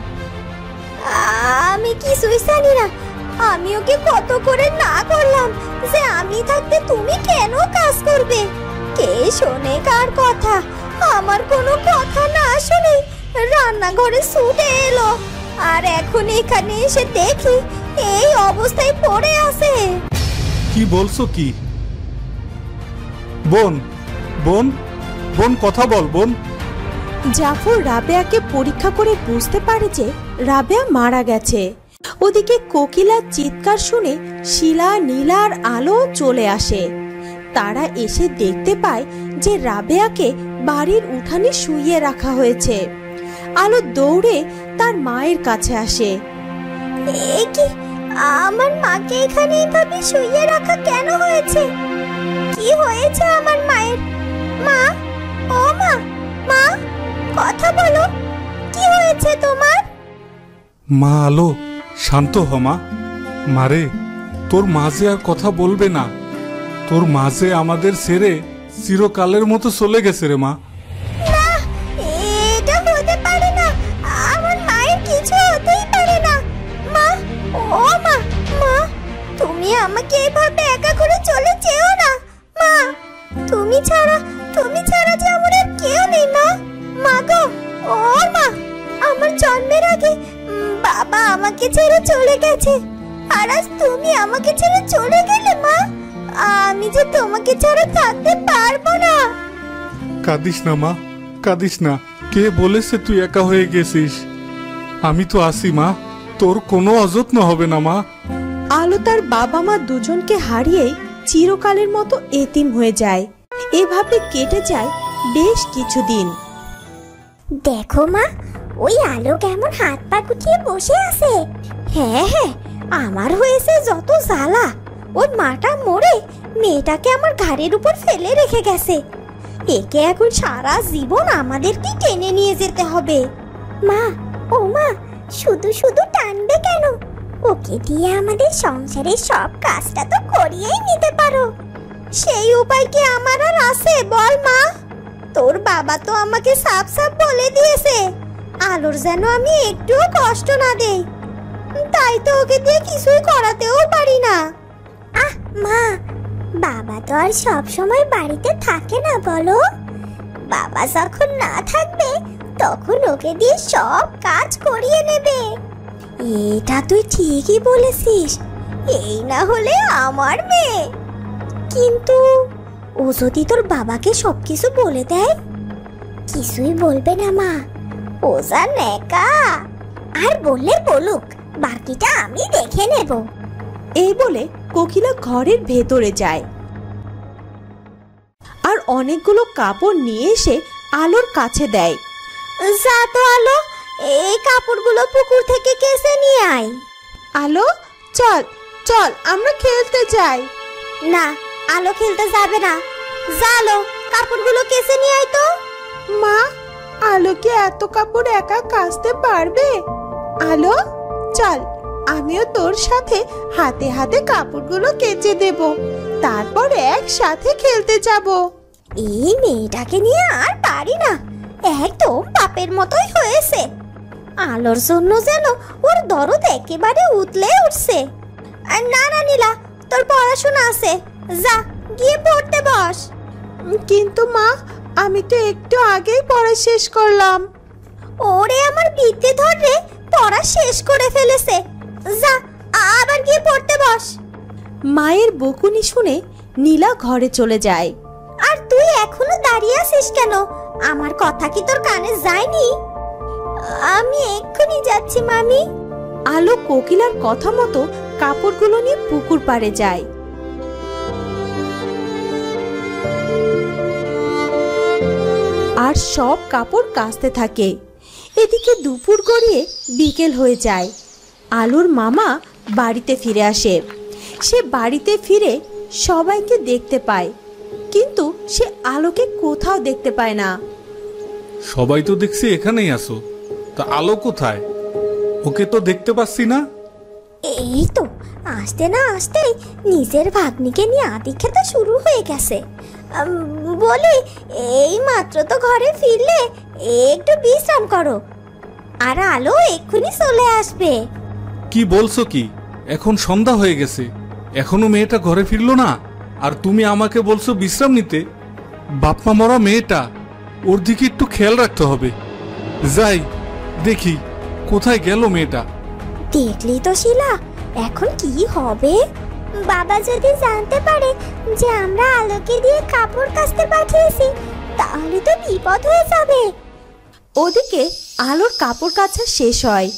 আমি কিছুই জানি না। আমি ওকে কত করে না করলাম যে আমি থাকতে তুমি কেন কাজ করবে। কে শোনে কার কথা? আমার কোনো কথা না শুনে রান্নাঘরে ছুটে এলো, আর এখন এখানে এসে দেখি এই অবস্থায় পড়ে আছে। কি বলছো কি? বোন, বোন, বোন, কথা বল বোন। জাফর রাবেয়াকে পরীক্ষা করে বুঝতে পারে যে রাবেয়া মারা গেছে। ওদিকে কোকিলার চিৎকার শুনে শিলা, নীলা আর আলো চলে আসে। তারা এসে দেখতে পায় যে রাবেয়াকে বাড়ির উঠানে শুইয়ে রাখা হয়েছে। আলো দৌড়ে তার মায়ের কাছে আসে। এ কি, আমার মাকে এখানে এইভাবে শুইয়ে রাখা কেন হয়েছে? কি হয়েছে আমার মায়ের? মা, ও মা, মা, কথা বলো, কি হয়েছে তোমার? মা আলো, শান্ত হ মা। মারে, তোর মাঝে আর কথা বলবে না। তোর মাঝে আমাদের ছেড়ে চিরকালের মতো চলে গেছে রে মা। না, এটা হতে পারে না। আমার মায়ের কিছু হতেই পারে না। মা, ও মা, মা, তুমি আমাকে এভাবে একা করে চলে যেও না। মা, তুমি ছাড়া যে আমার আর কেউ নেই। মা, মা গো, ও মা, আমার জন্মের আগে বাবা আমাকে ছেড়ে চলে গেছে, আর আজ তুমি আমাকে ছেড়ে চলে গেলে। মা, আমি যে তোমাকে ছাড়া থাকতে পারবো না। কাঁদিস না মা, কাঁদিস না। কে বলেছে তুই একা হয়ে গেছিস? আমি তো আছি মা, তোর কোনো অযত্ন হবে না মা। আলো তার বাবা মা দুজনকে হারিয়ে চিরকালের মতো এতিম হয়ে যায়। এভাবে কেটে যায় বেশ কিছুদিন। দেখো মা, ওই আলো কেমন হাত পা গুটিয়ে বসে আছে। হ্যাঁ হ্যাঁ, আমার হয়েছে যত জ্বালা। ওর মাটা মরে মেয়েটাকে আমার ঘাড়ের উপর ফেলে রেখে গেছে। একে এখন সারা জীবন আমাদেরকে টেনে নিয়ে যেতে হবে। মা, ও মা, শুধু শুধু টানবে কেন? ওকে দিয়ে আমাদের সংসারের সব কাজটা তো করিয়েই নিতে পারো। সেই উপায় কি আমার আর আছে বল মা? তোর বাবা তো আমাকে সাফ সাফ বলে দিয়েছে আলোর যেন আমি একটুও কষ্ট না দেই, তাই তো ওকে দিয়ে কিছুই করাতেও পারি না। আহ মা, বাবা তো আর সব সময় বাড়িতে থাকে না বলো। বাবা যখন না থাকবে তখন ওকে দিয়ে সব কাজ করিয়ে নেবে। এটা তুই ঠিকই বলেছিস, এই না হলে আমার মেয়ে। কিন্তু ও যদি তোর বাবাকে সবকিছু বলে দেয়? কিছুই বলবে না মা, ও যা নেকা। আর বললে বলুক, বাকিটা আমি দেখে নেব। এই বলে কোকিলা ঘরের ভেতরে যায় আর অনেকগুলো কাপড় নিয়ে এসে আলোর কাছে দেয়। যা তো আলো, এই কাপড়গুলো পুকুর থেকে কেসে নিয়ে আয়। আলো, চল চল আমরা খেলতে যাই। না, আলো খেলতে যাবে না। যা আলো, কাপড়গুলো কেসে নিয়ে আয় তো। মা, আলো কি এত কাপড় একা কাচতে পারবে? আলো চল, আমিও তোর সাথে হাতে হাতে কাপড়গুলো কেচে দেব, তারপর একসাথে খেলতে যাব। এই মেয়েটাকে নিয়ে আর পারি না, একদম বাপের মতোই হয়েছে। আলোর জন্য যেন ওর দরদ একেবারে উতলে উঠছে। আর না না নীলা, তোর পড়াশোনা আছে, যা গিয়ে পড়তে বস। কিন্তু মা, আমি তো একটু আগেই পড়া শেষ করলাম। ওরে আমার বিদ্যে ধরে পড়া শেষ করে ফেলেছে, যা আবার গিয়ে পড়তে বস। মায়ের বকুনি শুনে নীলা ঘরে চলে যায়। আর তুই এখনো দাঁড়িয়ে আছিস কেন? আমার কথা কি তোর কানে যায়নি? আমি এক্ষুনি যাচ্ছি মামি। আলো কোকিলার কথা মতো কাপড়গুলো নিয়ে পুকুর পাড়ে যায়। আর সব কাপড় কাচতে থাকে। এদিকে দুপুর গড়িয়ে বিকেল হয়ে যায়। আলোর মামা বাড়িতে ফিরে আসে। সে বাড়িতে ফিরে সবাইকে দেখতে পায়, কিন্তু সে আলোকে কোথাও দেখতে পায় না। সবাই তো দেখছি এখানেই আসো, তা আলো কোথায়? ওকে তো দেখতে পাচ্ছি না। এই তো আসতে না আসতেই নিজের ভাগ্নিকে নিয়ে আদি খেতে শুরু হয়ে গেছে। বলি, এই মাত্র তো ঘরে ফিরলে, একটু বিশ্রাম করো, আর আলো এক্ষুনি চলে আসবে। কি বলছো কি? এখন সন্ধ্যা হয়ে গেছে, এখনো মেয়েটা ঘরে ফিরলো না, আর তুমি আমাকে বলছো বিশ্রাম নিতে? বাপমা মরা মেয়েটা, ওর দিকে একটু খেয়াল রাখতে হবে। যাই দেখি কোথায় গেল মেয়েটা। দেখলি তো শিলা, এখন কি হবে? বাবা যদি জানতে পারে যে আমরা আলোকে দিয়ে কাপড় কাচতে পাঠিয়েছি, তাহলে তো বিপদ হয়ে যাবে। ওদিকে আলোর কাপড় কাচা শেষ হয়।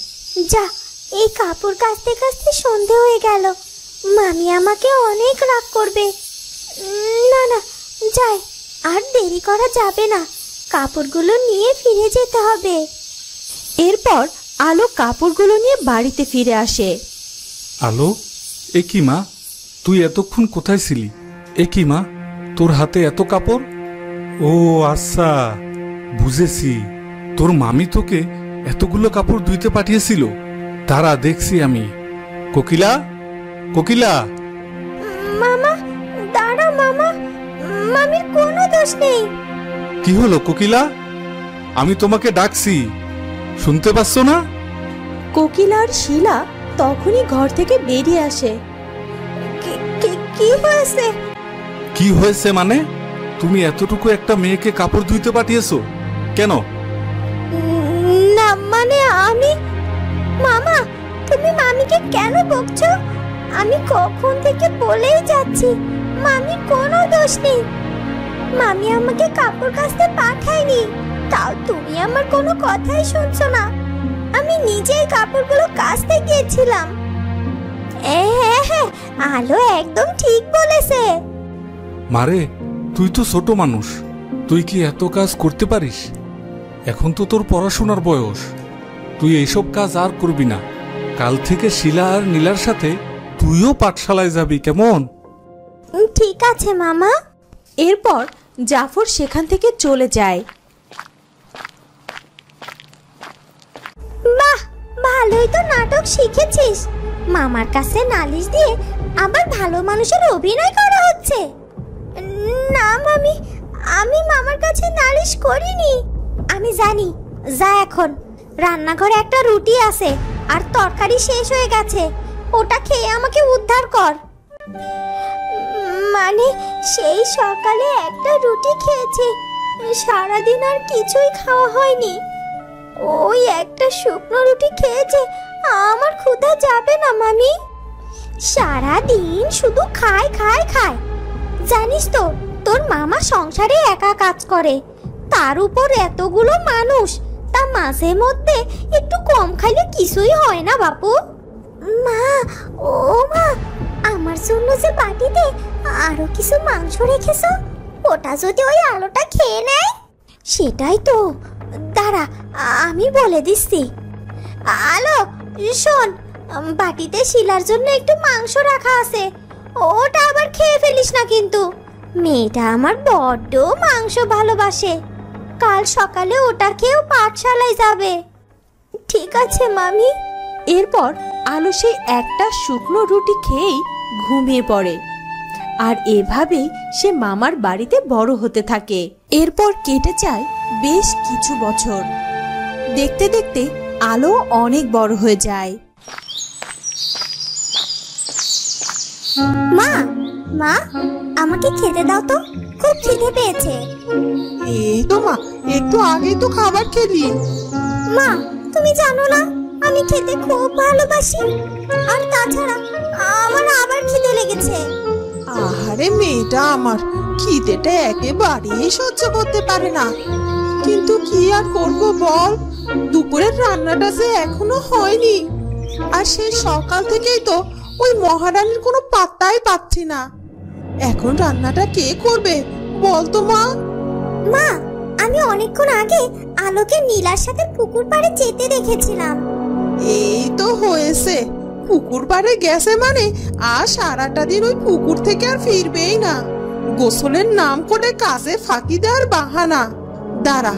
যা, এই কাপড় কাচতে কাচতে সন্ধে হয়ে গেল, মামি আমাকে অনেক রাগ করবে। না না, যাই, আর দেরি করা যাবে না, কাপড়গুলো নিয়ে ফিরে যেতে হবে। এরপর আলো কাপড়গুলো নিয়ে বাড়িতে ফিরে আসে। আলো, এ কি মা, তুই এতক্ষণ কোথায় ছিলি? এ কি মা, তোর হাতে এত কাপড়? ও আচ্ছা, বুঝেছি, তোর মামি তোকে এতগুলো কাপড় ধুইতে পাঠিয়েছিল। তারা দেখছি আমি। কোকিলা, কোকিলা। মামা দাঁড়াও মামা, মামির কোনো দোষ নেই। কি হলো কোকিলা? আমি তোমাকে ডাকছি, শুনতে পাচ্ছ না? কোকিলা আর শিলা তখনই ঘর থেকে বেরিয়ে আসে। কি হয়েছে? কি হয়েছে মানে? তুমি এতটুকু একটা মেয়েকে কাপড় ধুইতে পাঠিয়েছো কেন? না মানে আমি। মামা, তুমি মামিকে কেন বকছো? আমি কখন থেকে বলেই যাচ্ছি, মামির কোনো দোষ নেই। মামি আমাকে কাপড় কাচতে পাঠায়নি, তাও তুমি আমার কোনো কথাই শুনছো না। আমি নিজেই কাপড়গুলো কাচতে গিয়েছিলাম। হ্যাঁ, আলো একদম ঠিক বলেছে। মারে, তুই তো ছোট মানুষ, তুই কি এত কাজ করতে পারিস? এখন তো তোর পড়াশোনার বয়স, তুই এইসব কাজ আর করবি না। কাল থেকে শিলা আর নীলার সাথে তুইও পাঠশালায় যাবি, কেমন? ঠিক আছে মামা। এরপর জাফর সেখান থেকে চলে যায়। বাহ, ভালোই তো নাটক শিখেছিস। মামার কাছে নালিশ দিয়ে আবার ভালো মানুষের অভিনয় করা হচ্ছে। না মামি, আমি মামার কাছে নালিশ করিনি। আমি জানি। যা এখন, রান্নাঘরে একটা রুটি আছে আর তরকারি শেষ হয়ে গেছে, ওটা খেয়ে আমাকে উদ্ধার কর। মানে সেই সকালে একটা রুটি খেয়েছি, সারাদিন আর কিছুই খাওয়া হয়নি। ওই একটা শুকনো রুটি খেয়েছে, আমার ক্ষুধা যাবে না মামি। সারাদিন শুধু খায় খায় খায়। জানিস তো তোর মামা সংসারে একা কাজ করে, তার উপর এতগুলো মানুষ, তা মাঝে মধ্যে একটু কম খাইলে কিছুই হয় না বাপু। মা, ও মা, আমার জন্য যে বাটিতে আরো কিছু মাংস রেখেছো, ওটা যদি ওই আলোটা খেয়ে নেয়। সেটাই তো, দাঁড়া আমি বলে দিচ্ছি। আলো শোন, বাটিতে শিলার জন্য একটু মাংস রাখা আছে, ওটা আবার খেয়ে ফেলিস না কিন্তু। মেয়েটা আমার বড্ড মাংস ভালোবাসে, কাল সকালে ওটা খেয়েও পাঠশালায় যাবে। ঠিক আছে মামি। এরপর আলো সেই একটা শুকনো রুটি খেয়েই ঘুমিয়ে পড়ে। আর এভাবেই সে মামার বাড়িতে বড় হতে থাকে। এরপর কেটে যায় বেশ কিছু বছর। দেখতে দেখতে আলো অনেক বড় হয়ে যায়। মা, মা আমাকে খেতে দাও তো, খুব খিদে পেয়েছে। এই তো মা, একটু আগেই তো খাবার খেলি। মা তুমি জানো না আমি খেতে খুব ভালোবাসি, আর তাছাড়া আমার আবার খিদে লেগেছে। আহারে মেয়েটা আমার খিদেটা একেবারেই সহ্য করতে পারে না, কিন্তু কি আর করবো বল, দুপুরের রান্নাটা যে এখনো হয়নি। আর সেই সকাল থেকেই তো ওই মহারানীর কোনো পাত্তাই পাচ্ছি না। এখন রান্নাটা কে করবে বল তো মা? মা আমি অনেকক্ষণ আগে আলোকে নীলার সাথে পুকুর পাড়ে যেতে দেখেছিলাম। এই তো হয়েছে, পুকুর পাড়ে গেছে মানে আর সারাটা দিন ওই পুকুর থেকে আর ফিরবেই না। গোসলের নাম করে কাজে ফাঁকি দেওয়ার বাহানা। দাঁড়া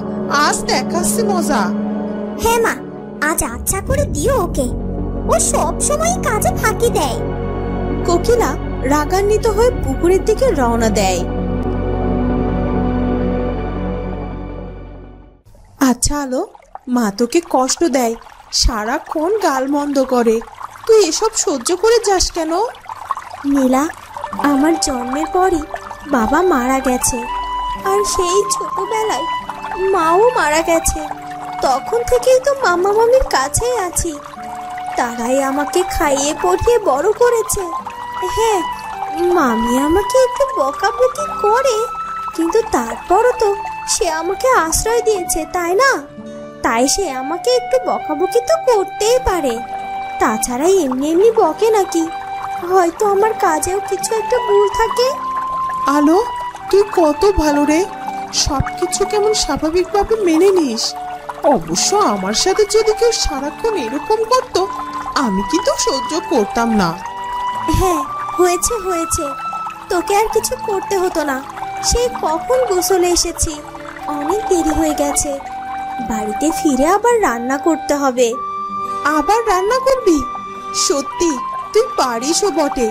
আজ দেখাচ্ছি মজা। হ্যাঁ মা, আজ আচ্ছা করে দিও ওকে, ও সব সময় কাজে ফাঁকি দেয়। কোকিলা রাগান্বিত হয়ে পুকুরের দিকে রওনা দেয়। আচ্ছা আলো, মা তোকে কষ্ট দেয়, সারাক্ষণ গালমন্দ করে, তুই এসব সহ্য করে যাস কেন? নীলা, আমার জন্মের পরই বাবা মারা গেছে, আর সেই ছোটবেলায় মাও মারা গেছে। তখন থেকেই তো মামা মামির কাছেই আছি, তারাই আমাকে খাইয়ে পড়িয়ে বড় করেছে। হ্যাঁ, মামি আমাকে একটু বকাবকি করে, কিন্তু তারপরও তো সে আমাকে আশ্রয় দিয়েছে, তাই না? তাই সে আমাকে একটু বকাবকি তো করতেই পারে, তাছাড়া এমনি এমনি বকে নাকি? হয়তো আমার কাজেও কিছু একটা ভুল থাকে। আলো তুই কত ভালো রে, সবকিছু কেমন স্বাভাবিকভাবে মেনে নিস। অবশ্য আমার সাথে যদি কেউ সারাক্ষণ এরকম করতো, আমি কিন্তু সহ্য করতাম না। হ্যাঁ, হয়েছে হয়েছে, তোকে আর কিছু করতে হতো না। সেই কখন গোসলে এসেছি, অনেক দেরি হয়ে গেছে। বাড়িতে ফিরে আবার রান্না করতে হবে। আবার রান্না করবি? সত্যি তুই পারিসও বটে,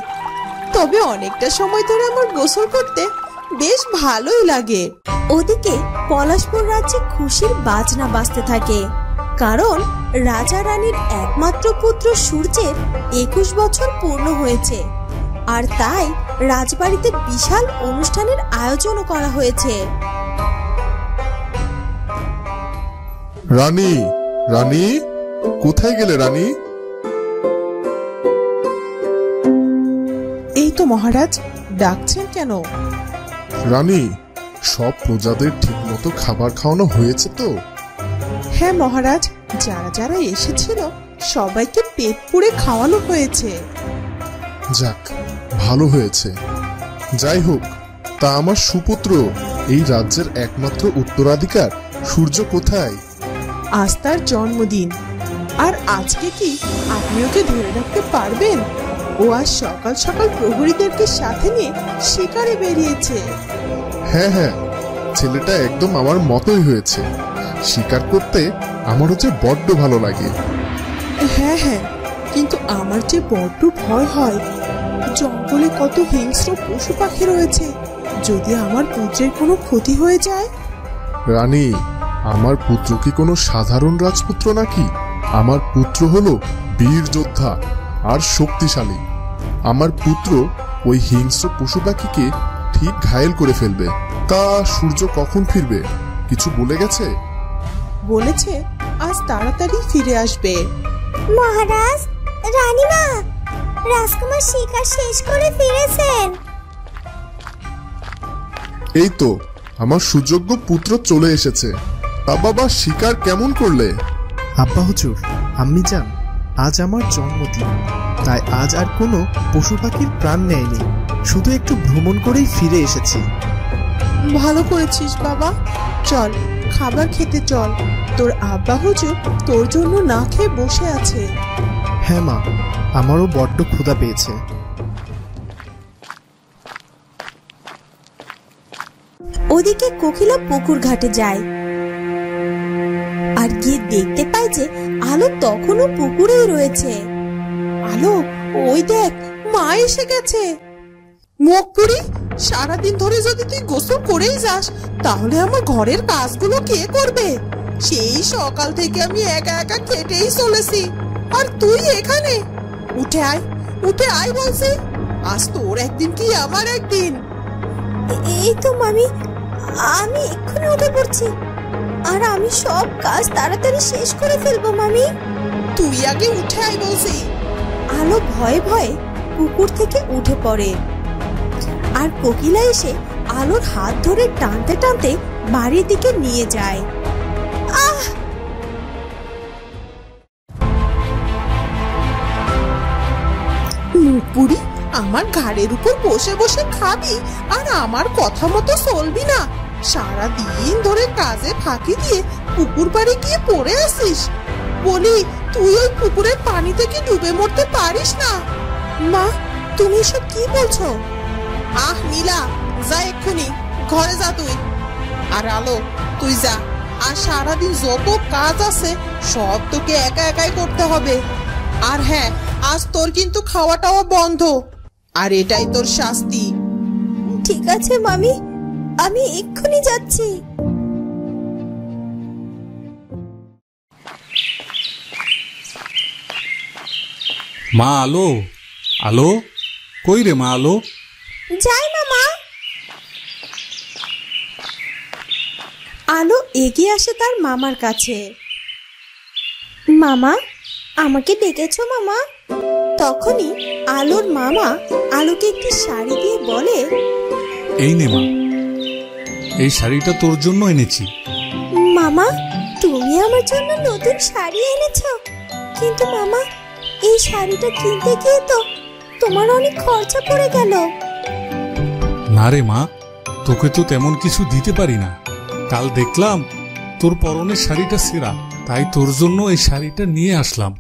তবে অনেকটা সময় ধরে আমার গোসল করতে বেশ ভালোই লাগে। ওদিকে পলাশপুর রাজ্যে খুশির বাজনা বাজতে থাকে, কারণ রাজা রানীর একমাত্র পুত্র সূর্যের 21 বছর পূর্ণ হয়েছে। আর তাই রাজবাড়িতে বিশাল অনুষ্ঠানের আয়োজনও করা হয়েছে। রানী, রানী, কোথায় গেলে রানী? এই তো মহারাজ, ডাকছেন কেন? রানী, সব প্রজাদের ঠিকমতো খাবার খাওয়ানো হয়েছে তো? হ্যাঁ মহারাজ, যারা যারা এসেছিল সবাইকে পেট পুড়ে খাওয়ানো হয়েছে। যাক, ভালো হয়েছে। যাই হোক, তা আমার সুপুত্র, এই রাজ্যের একমাত্র উত্তরাধিকার সূর্য কোথায়? আজ তার জন্মদিন, আর আজকে কি আপনি ওকে ধরে রাখতে পারবেন? ও আজ সকাল সকাল প্রহরীদেরকে সাথে নিয়ে শিকারে বেরিয়েছে। হ্যাঁ হ্যাঁ, ছেলেটা একদম আমার মতোই হয়েছে। শিকার করতে আমারও যে বড্ড ভালো লাগে। হ্যাঁ হ্যাঁ, কিন্তু আমার যে বড্ড ভয় হয়। জঙ্গলে কত হিংস্র পশু পাখি রয়েছে, যদি আমার পুত্রের কোনো ক্ষতি হয়ে যায়। রানী, আমার পুত্র কি কোনো সাধারণ রাজপুত্র নাকি? আমার পুত্র হলো বীর যোদ্ধা আর শক্তিশালী। আমার পুত্র ওই হিংস্র পশু পাখিকে ঠিক ঘায়েল করে ফেলবে। তা সূর্য কখন ফিরবে কিছু বলে গেছে? বলেছে আজ তাড়াতাড়ি ফিরে আসবে। মহারাজ, রানীমা, রাজকুমার শিকার শেষ করে ফিরেছেন। এই তো আমার সুযোগ্য পুত্র চলে এসেছে। বাবা, শিকার কেমন করলে? আব্বা হুজুর, আম্মি যান, আজ আমার জন্মদিন, তাই আজ আর কোনো পশু পাখির প্রাণ নেয়নি, শুধু একটু ভ্রমণ করেই ফিরে এসেছি। ভালো করেছিস বাবা, চল খাবার খেতে চল। তোর আব্বা হুজুর তোর জন্য না খেয়ে বসে আছে। হ্যাঁ মা, আমারও বড্ড ক্ষুধা পেয়েছে। ওদিকে কোকিলা পুকুর ঘাটে যায় আর গিয়ে দেখতে পায় যে আলো তখনও পুকুরেই রয়েছে। আলো, ওই দেখ মা এসে গেছে। মুখ পুরি, সারাদিন ধরে যদি তুই গোসল করেই যাস তাহলে আমার ঘরের কাজগুলো কে করবে? সেই সকাল থেকে আমি একা একা খেটেই চলেছি, আর তুই এখানে? উঠে আয়, উঠে আয় বলছি। আজ তোর একদিন কি আমার একদিন। এই তো মামি, আমি এক্ষুনি উঠে পড়ছি, আর আমি সব কাজ তাড়াতাড়ি শেষ করে ফেলবো মামি। তুই আগে উঠে আয় বলছি। আলো ভয়ে ভয়ে পুকুর থেকে উঠে পড়ে, আর কোকিলা এসে আলোর হাত ধরে টানতে টানতে বাড়ির দিকে নিয়ে যায়। আহ! মুখপুরি, আমার ঘাড়ের উপর বসে বসে খাবি আর আমার কথা মতো চলবি না? সারা দিন ধরে কাজে ফাঁকি দিয়ে পুকুর পাড়ে গিয়ে পড়ে আসিস। বলি, তুই ওই পুকুরের পানি থেকে ডুবে মরতে পারিস না? মা, তুমি এসব কি বলছো? আহ নীলা, যা এক্ষুনি ঘরে যা তুই। আর আলো, তুই যা। আর সারাদিন যত কাজ আছে সব তোকে একা একাই করতে হবে। আর হ্যাঁ, আজ তোর কিন্তু খাওয়া টাওয়া বন্ধ, আর এটাই তোর শাস্তি। ঠিক আছে মামি, আমি এক্ষুনি যাচ্ছি। মা আলো, আলো কই রে মা আলো? যাই মামা। আলো এগিয়ে আসে তার মামার কাছে। মামা, আমাকে ডেকেছো মামা? তখনই আলোর মামা আলোকে একটি শাড়ি দিয়ে বলে, এই নে মা, এই শাড়িটা তোর জন্য এনেছি। মামা, তুমি আমার জন্য নতুন শাড়ি এনেছো? কিন্তু মামা, এই শাড়িটা কিনতে গিয়ে তো তোমার অনেক খরচা পড়ে গেল। না রে মা, তোকে তো তেমন কিছু দিতে পারি না। কাল দেখলাম তোর পরনের শাড়িটা ছেঁড়া, তাই তোর জন্য এই শাড়িটা নিয়ে আসলাম।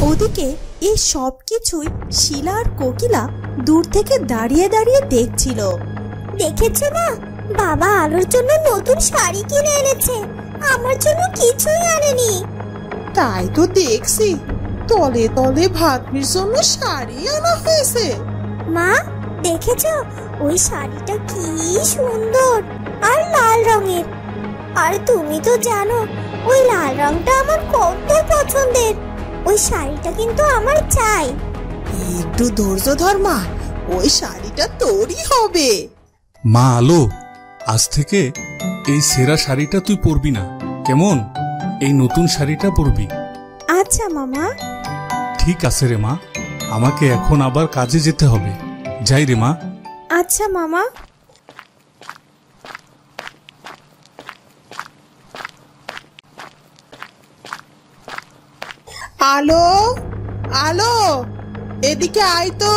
ওদিকে এই সব কিছুই শিলা আর কোকিলা দূর থেকে দাঁড়িয়ে দাঁড়িয়ে দেখছিল। দেখেছো না, বাবা আলোর জন্য নতুন শাড়ি কিনে এনেছে, আমার জন্য কিছুই আনেনি। তাই তো দেখছি, তলে তলে ভাগ্নির জন্য শাড়ি আনা হয়েছে। মা, দেখেছো ওই শাড়িটা কি সুন্দর আর লাল রঙের। আর তুমি তো জানো ওই লাল রংটা আমার কত পছন্দের। ওই শাড়িটা কিন্তু আমার চাই। একটু ধৈর্য ধর মা, ওই শাড়িটা তোরই হবে। মা আলো, আজ থেকে এই ছেঁড়া শাড়িটা তুই পরবি না, কেমন? এই নতুন শাড়িটা পরবি। আচ্ছা মামা। ঠিক আছে রে মা, আমাকে এখন আবার কাজে যেতে হবে। যাই রে মা। আচ্ছা মামা। আলো, আলো, এদিকে আয় তো।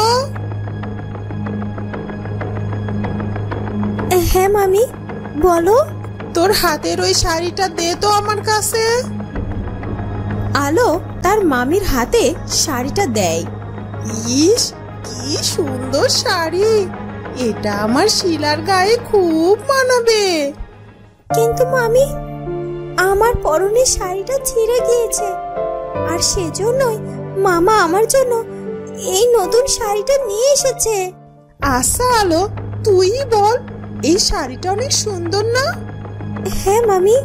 হ্যাঁ মামি, বলো। তোর হাতের ওই শাড়িটা দে তো আমার কাছে। আলো তার মামির হাতে শাড়িটা দেয়। ইস, কি সুন্দর শাড়ি! এটা আমার শিলার গায়ে খুব মানাবে। কিন্তু মামি, আমার পরনের শাড়িটা ছিঁড়ে গিয়েছে, আর সেজন্যই মামা আমার জন্য এই নতুন শাড়িটা নিয়ে এসেছে। আচ্ছা আলো, তুই বল, এই শাড়িটা অনেক সুন্দর না? হ্যাঁ মামি,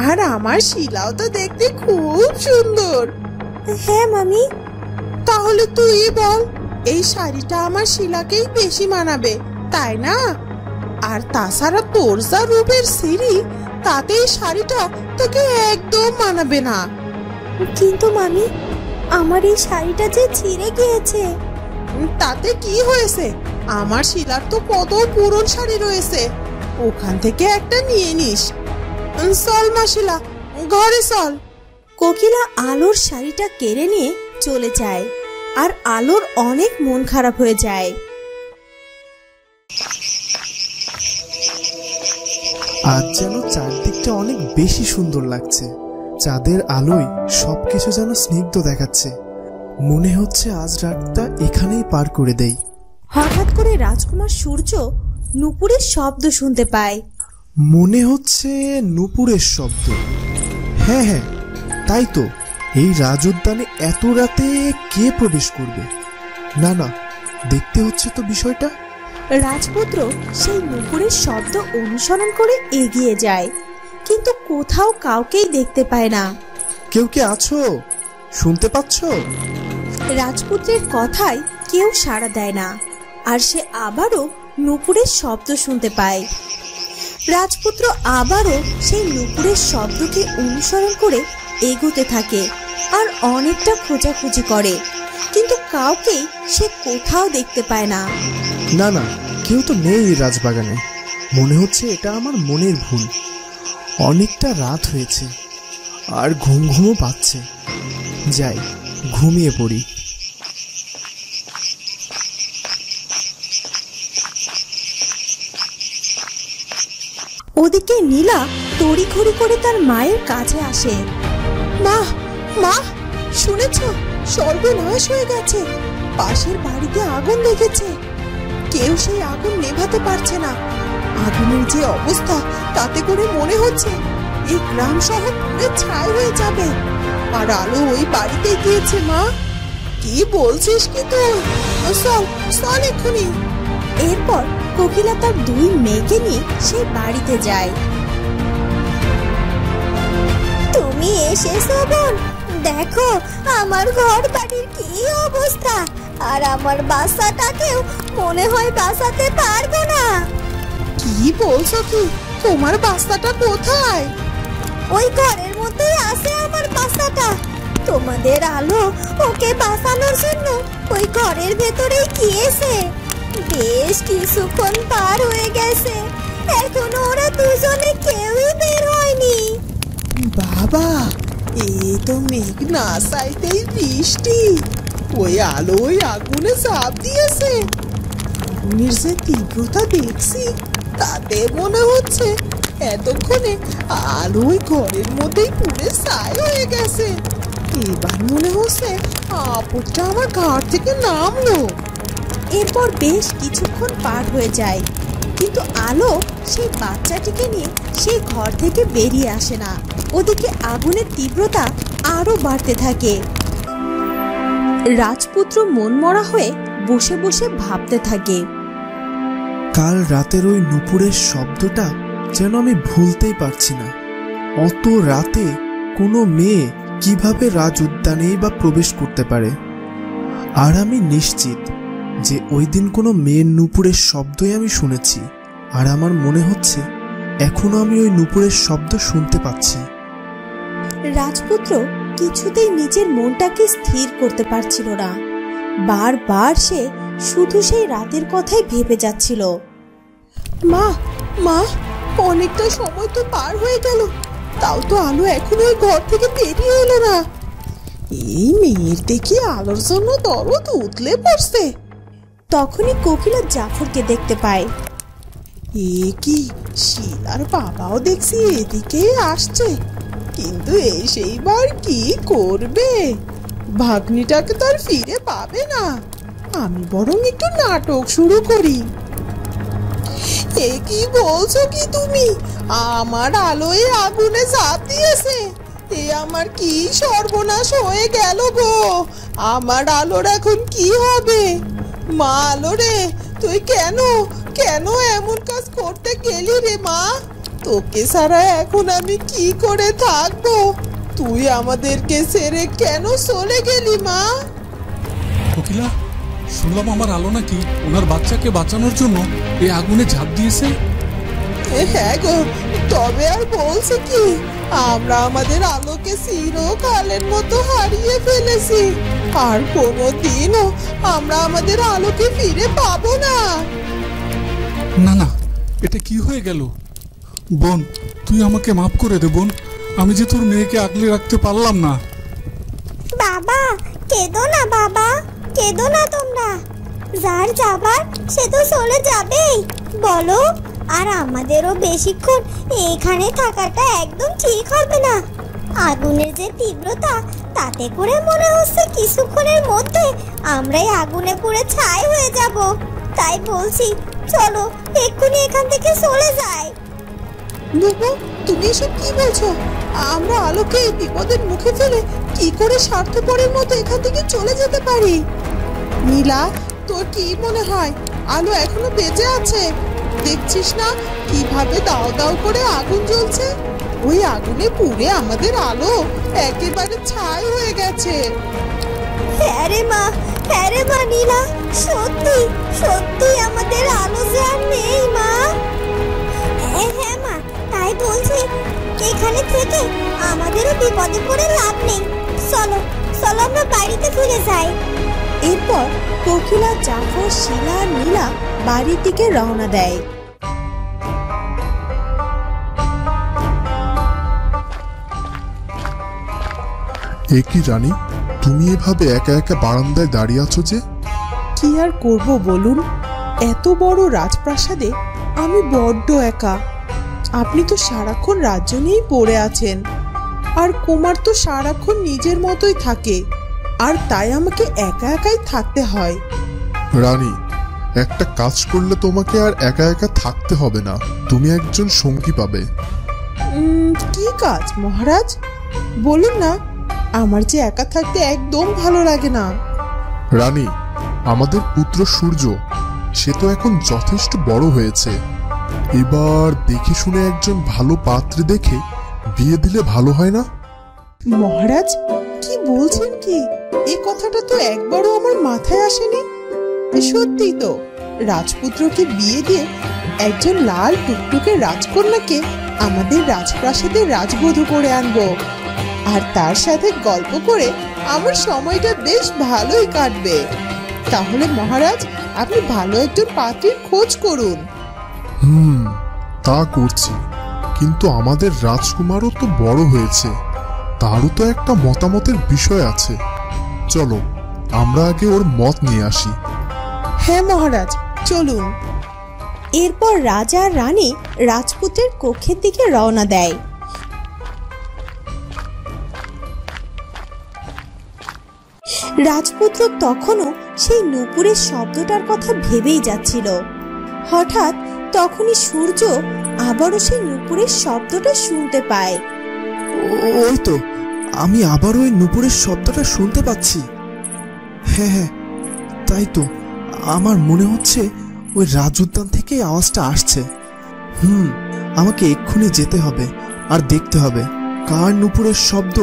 আর আমার শিলাও তো দেখতে খুব সুন্দর। হ্যাঁ মামি। তাহলে তুই বল, এই শাড়িটা আমার শিলাকেই বেশি মানাবে, তাই না? আর তাছাড়া তোর যা রূপের সিঁড়ি, তাতে এই শাড়িটা তোকে একদম মানাবে না। কিন্তু মামি, আমার এই শাড়িটা যে ছিঁড়ে গিয়েছে। তাতে কি হয়েছে? আমার শিলার তো কত পুরন শাড়ি রয়েছে, ওখান থেকে একটা নিয়ে নিস। চল মা শিলা, ঘরে চল। কোকিলা আলোর শাড়িটা কেড়ে নিয়ে চলে যায়, আর আলোর অনেক মন খারাপ হয়ে যায়। আজ যেন চারদিকটা অনেক বেশি সুন্দর লাগছে। চাঁদের আলোয় সবকিছু যেন স্নিগ্ধ দেখাচ্ছে। মনে হচ্ছে আজ রাতটা এখানেই পার করে দেই। হঠাৎ করে রাজকুমার সূর্য নুপুরের শব্দ শুনতে পায়। মনে হচ্ছে নুপুরের শব্দ। হ্যাঁ হ্যাঁ, তাই তো। এই রাজউদ্যানে এত রাতে কে প্রবেশ করবে? না না, দেখতে হচ্ছে তো বিষয়টা। রাজপুত্র সেই নুপুরের শব্দ অনুসরণ করে এগিয়ে যায়, কিন্তু কোথাও কাউকেই দেখতে পায় না। কেউ কি আছো? শুনতে পাচ্ছ? রাজপুত্রের কথায় কেউ সাড়া দেয় না, আর সে আবারও নুপুরের শব্দ শুনতে পায়। রাজপুত্র আবারও সেই নুপুরের শব্দকে অনুসরণ করে এগোতে থাকে, আর অনেকটা খোঁজাখুঁজি করে, কিন্তু কাউকেই সে কোথাও দেখতে পায় না। না না, কেউ তো নেই এই রাজবাগানে। মনে হচ্ছে এটা আমার মনের ভুল। অনেকটা রাত হয়েছে আর ঘুম ঘুমও পাচ্ছে। যাই, ঘুমিয়ে পড়ি। ওদিকে নীলা তড়িঘড়ি করে তার মায়ের কাছে আসে। মা, মা, শুনেছ? সর্বনাশ হয়ে গেছে। পাশের বাড়িতে আগুন লেগেছে, কেউ সেই আগুন নেভাতে পারছে না। আগুনের যে অবস্থা, তাতে করে মনে হচ্ছে এই গ্রাম শহর পুরো ছাই হয়ে যাবে। আর আলো ওই বাড়িতে গিয়েছে। মা, কি বলছিস কি তুই? চল চল এক্ষুনি। এরপর কোকিলা তার দুই মেয়েকে নিয়ে সেই বাড়িতে যায়। তুমি এসেছো বোন? দেখো আমার ঘর বাড়ির কি অবস্থা, আর আমার বাচ্চাটাকেও মনে হয় বাঁচাতে পারবো না। কি বলছো কি? তোমার বাচ্চাটা কোথায়? ওই ঘরের মধ্যেই আছে আমার বাচ্চাটা। তোমাদের আলো ওকে বাঁচানোর জন্য ওই ঘরের ভেতরেই গিয়েছে। বেশ কিছুক্ষণ পার হয়ে গেছে, এখনো ওরা দুজনে কেউই বের হয়নি। বাবা, এই তো মেঘ না চাইতেই বৃষ্টি। ওই আলো ওই আগুনে চাপ দিয়েছে। আগুনের যে তীব্রতা দেখছি, তাতে মনে হচ্ছে এতক্ষণে আলো ওই ঘরের মধ্যেই পুড়ে ছাই হয়ে গেছে। এবার মনে হচ্ছে আপদটা আমার ঘাট থেকে নামলো। এরপর বেশ কিছুক্ষণ পার হয়ে যায়, কিন্তু আলো সেই বাচ্চাটিকে নিয়ে সেই ঘর থেকে বেরিয়ে আসে না। ওদিকে আগুনের তীব্রতা আরো বাড়তে থাকে। রাজপুত্র মনমরা হয়ে বসে বসে ভাবতে থাকে। কাল রাতের ওই নুপুরের শব্দটা যেন আমি ভুলতেই পারছি না। অত রাতে কোনো মেয়ে কিভাবে রাজ উদ্যানেই বা প্রবেশ করতে পারে? আর আমি নিশ্চিত যে ওই দিন কোনো মেয়ের নুপুরের শব্দই আমি শুনেছি। আর আমার মনে হচ্ছে এখনো আমি ওই নুপুরের শব্দ শুনতে পাচ্ছি। রাজপুত্র কিছুতেই নিজের মনটাকে স্থির করতে পারছিল না। বারবার সে শুধু সেই রাতের কথাই ভেবে যাচ্ছিল। মা, মা, অনেকটা সময় তো পার হয়ে গেল, তাও তো আলো এখনো ওই ঘর থেকে বেরিয়ে এলো না। এই মেয়ের দেখি আলোর জন্য দরদ উতলে পড়ছে। তখনই কোকিলা জাফরকে দেখতে পায়। এ কি, শিলার বাবাও দেখছি এদিকে আসছে, কিন্তু সেইবার কি করবে? ভাগ্নিটাকে তো আর ফিরে পাবে না। আমি বরং একটু নাটক শুরু করি। এ কি বলছো কি তুমি? আমার আলোয় আগুনে ঝাঁপ দিয়েছে। এ আমার কি সর্বনাশ হয়ে গেল গো! আমার আলোর এখন কি হবে? মা আলো রে, তুই কেন কেন এমন কাজ করতে গেলি রে মা? তোকে ছাড়া এখন আমি কি করে থাকবো? তুই আমাদেরকে ছেড়ে কেন চলে গেলি মা? কোকিলা, শুনলাম আমার আলো নাকি ওনার বাচ্চাকে বাঁচানোর জন্য এই আগুনে ঝাঁপ দিয়েছে। হ্যাঁ গো, তবে আর বলছে কি, আমরা আমাদের আলোকে চিরকালের মতো হারিয়ে ফেলেছি, আর কোনোদিনও আমরা আমাদের আলোকে ফিরে পাবো না। না না, এটা কি হয়ে গেল? বোন, তুই আমাকে মাফ করে দে বোন, আমি যে তোর মেয়েকে আগলে রাখতে পারলাম না। বাবা কেঁদো না, বাবা কেঁদো না তোমরা। যার যাবার সে তো চলে যাবেই বলো, আর আমাদেরও বেশিক্ষণ এখানে থাকাটা একদম ঠিক হবে না। আগুনের যে তীব্রতা, তাতে করে মনে হচ্ছে কিছুক্ষণের মধ্যে আমরাই আগুনে পুড়ে ছাই হয়ে যাব। তাই বলছি, চলো এক্ষুনি এখান থেকে চলে যাই। বুবু, তুমি এসব কি বলছো? আমরা আলোকে এই বিপদের মুখে ফেলে কি করে স্বার্থপরের মতো এখান থেকে চলে যেতে পারি? নীলা, তোর কি মনে হয় আলো এখনো বেঁচে আছে? দেখছিস না কিভাবে দাও দাও করে আগুন জ্বলছে? ওই আগুনে পুড়ে আমাদের আলো একেবারে ছাই হয়ে গেছে। হ্যাঁ রে মা নীলা, সত্যি সত্যি আমাদের আলো যে আর নেই মা। হ্যাঁ মা, তাই বলছি এখানে থেকে আমাদেরও বিপদে পড়ে লাভ নেই। চলো চলো আমরা বাড়িতে ফিরে যাই। এরপর কোকিলা, জাফর, শিলা আর নীলা বাড়ির দিকে রওনা দেয়। এ কি রানী, তুমি এভাবে একা একা বারান্দায় দাঁড়িয়ে আছো যে? কি আর করব বলুন, এত বড় রাজপ্রাসাদে আমি বড্ড একা। আপনি তো সারাক্ষণ রাজ্য নিয়েই পড়ে আছেন, আর কুমার তো সারাক্ষণ নিজের মতোই থাকে, আর তাই আমাকে একা একাই থাকতে হয়। রানী, একটা কাজ করলে তোমাকে আর একা একা থাকতে হবে না, তুমি একজন সঙ্গী পাবে। কি কাজ মহারাজ? বলুন না, আমার যে একা থাকতে একদম ভালো লাগে না। রানী, আমাদের পুত্র সূর্য, সে তো এখন যথেষ্ট বড় হয়েছে। এবার দেখে শুনে একজন ভালো পাত্রী দেখে বিয়ে দিলে ভালো হয় না? মহারাজ, কি বলছেন কি? এই কথাটা তো একবারও আমার মাথায় আসেনি। সত্যি তো, রাজপুত্রকে বিয়ে দিয়ে একজন লাল টুকটুকে রাজকন্যাকে আমাদের রাজপ্রাসাদে রাজবধূ করে আনবো, আর তার সাথে গল্প করে আমার সময়টা বেশ ভালোই কাটবে। তাহলে মহারাজ, আপনি ভালো একজন পাত্রীর খোঁজ করুন। তা করছি, কিন্তু আমাদের রাজকুমারও তো বড় হয়েছে, তারও তো একটা মতামতের বিষয় আছে। চলো আমরা আগে ওর মত নিয়ে আসি। হ্যাঁ মহারাজ, চলুন। এরপর রাজা আর রানী রাজপুত্রের কক্ষের দিকে রওনা দেয়। রাজপুত্র তখনও সেই নূপুরের শব্দটার কথা ভেবেই যাচ্ছিল। হঠাৎ তখনই সূর্য আবারও সেই নূপুরের শব্দটা শুনতে পায়। ওই তো, আমি আবার ওই নূপুরের শব্দটা শুনতে পাচ্ছি। হ্যাঁ হ্যাঁ, তাই তো, আমার মনে হচ্ছে ওই রাজউদ্যান থেকে আওয়াজটা আসছে। আমাকে এক্ষুনি যেতে হবে আর দেখতে হবে কার নূপুরের শব্দ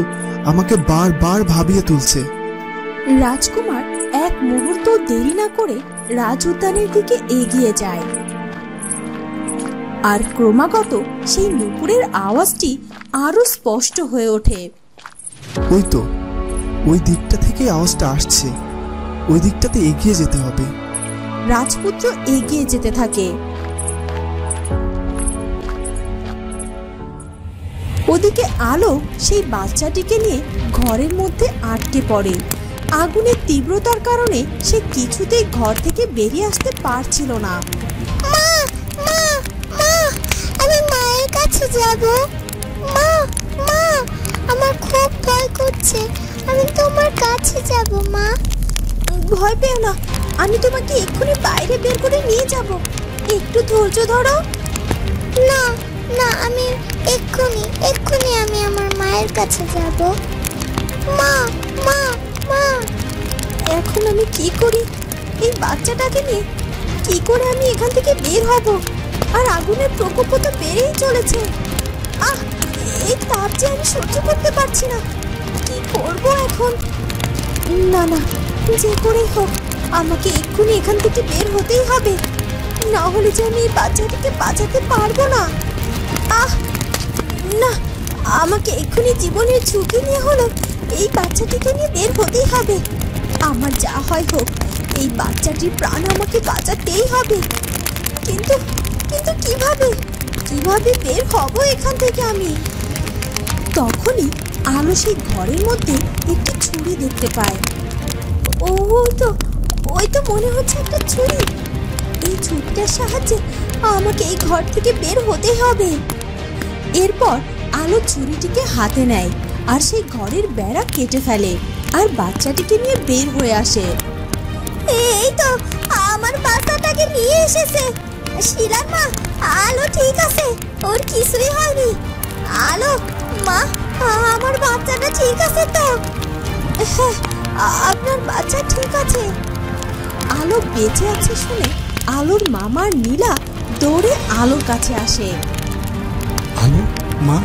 আমাকে বারবার ভাবিয়ে তুলছে। রাজকুমার এক মুহূর্ত দেরি না করে রাজউদ্যানের দিকে এগিয়ে যায়, আর ক্রমাগত সেই নূপুরের আওয়াজটি আরো স্পষ্ট হয়ে ওঠে। ওই তো, ওই দিকটা থেকে আওয়াজটা আসছে, ওই দিকটাতে এগিয়ে যেতে হবে। রাজপুত্র এগিয়ে যেতে থাকে। ওদিকে আলো সেই বাচ্চাটিকে নিয়ে ঘরের মধ্যে আটকে পড়ে। আগুনের তীব্রতার কারণে সে কিছুতেই ঘর থেকে বেরিয়ে আসতে পারছিল না। মা মা মা, আমি মায়ের কাছে যাব। মা মা, আমার খুব ভয় করছে, আমি তোমার কাছে যাব। মা, ভয় পেও না, আমি তোমাকে এক্ষুনি বাইরে বের করে নিয়ে যাব, একটু ধৈর্য ধরো। না না, আমি এক্ষুনি আমি আমার মায়ের কাছে যাব। মা মা মা, এখন আমি কি করি? এই বাচ্চাটাকে নিয়ে কি করে আমি এখান থেকে বের হব? আর আগুনের প্রকোপ তো বেড়েই চলেছে। আহ, এই তাপ যে আমি সহ্য করতে পারছি না। কি করব এখন? না না, যে করেই হোক আমাকে এক্ষুনি এখান থেকে বের হতেই হবে, না হলে যে আমি এই বাচ্চাটিকে বাঁচাতে পারবো না। আহ না, আমাকে এক্ষুনি জীবনের ঝুঁকি নিয়ে হলো এই বাচ্চাটিকে নিয়ে বের হতেই হবে। আমার যা হয় হোক, এই বাচ্চাটির প্রাণ আমাকে বাঁচাতেই হবে। কিন্তু কিন্তু কিভাবে কিভাবে বের হব এখান থেকে আমি? তখনই আলো সেই ঘরের মধ্যে একটি ছুরি দেখতে পায়। ওই তো মনে হচ্ছে একটা ছুরি। এই ছুরিটার সাহায্যে আমাকে এই ঘর থেকে বের হতে হবে। এরপর আলো ছুরিটিকে হাতে নেয় আর সেই ঘরের বেড়া কেটে ফেলে আর বাচ্চাটিকে নিয়ে বের হয়ে আসে। এই তো আমার বাচ্চাটাকে নিয়ে এসেছে। শিলার মা, আলো ঠিক আছে, ওর কিছুই হয়নি। আলো মা, আমার বাচ্চাটা ঠিক আছে তো? হ্যাঁ, আপনার বাচ্চা ঠিক আছে। আলো বেঁচে আছে শুনে আলোর মামার নীলা দৌড়ে আলোর কাছে আসে। আলো, মা,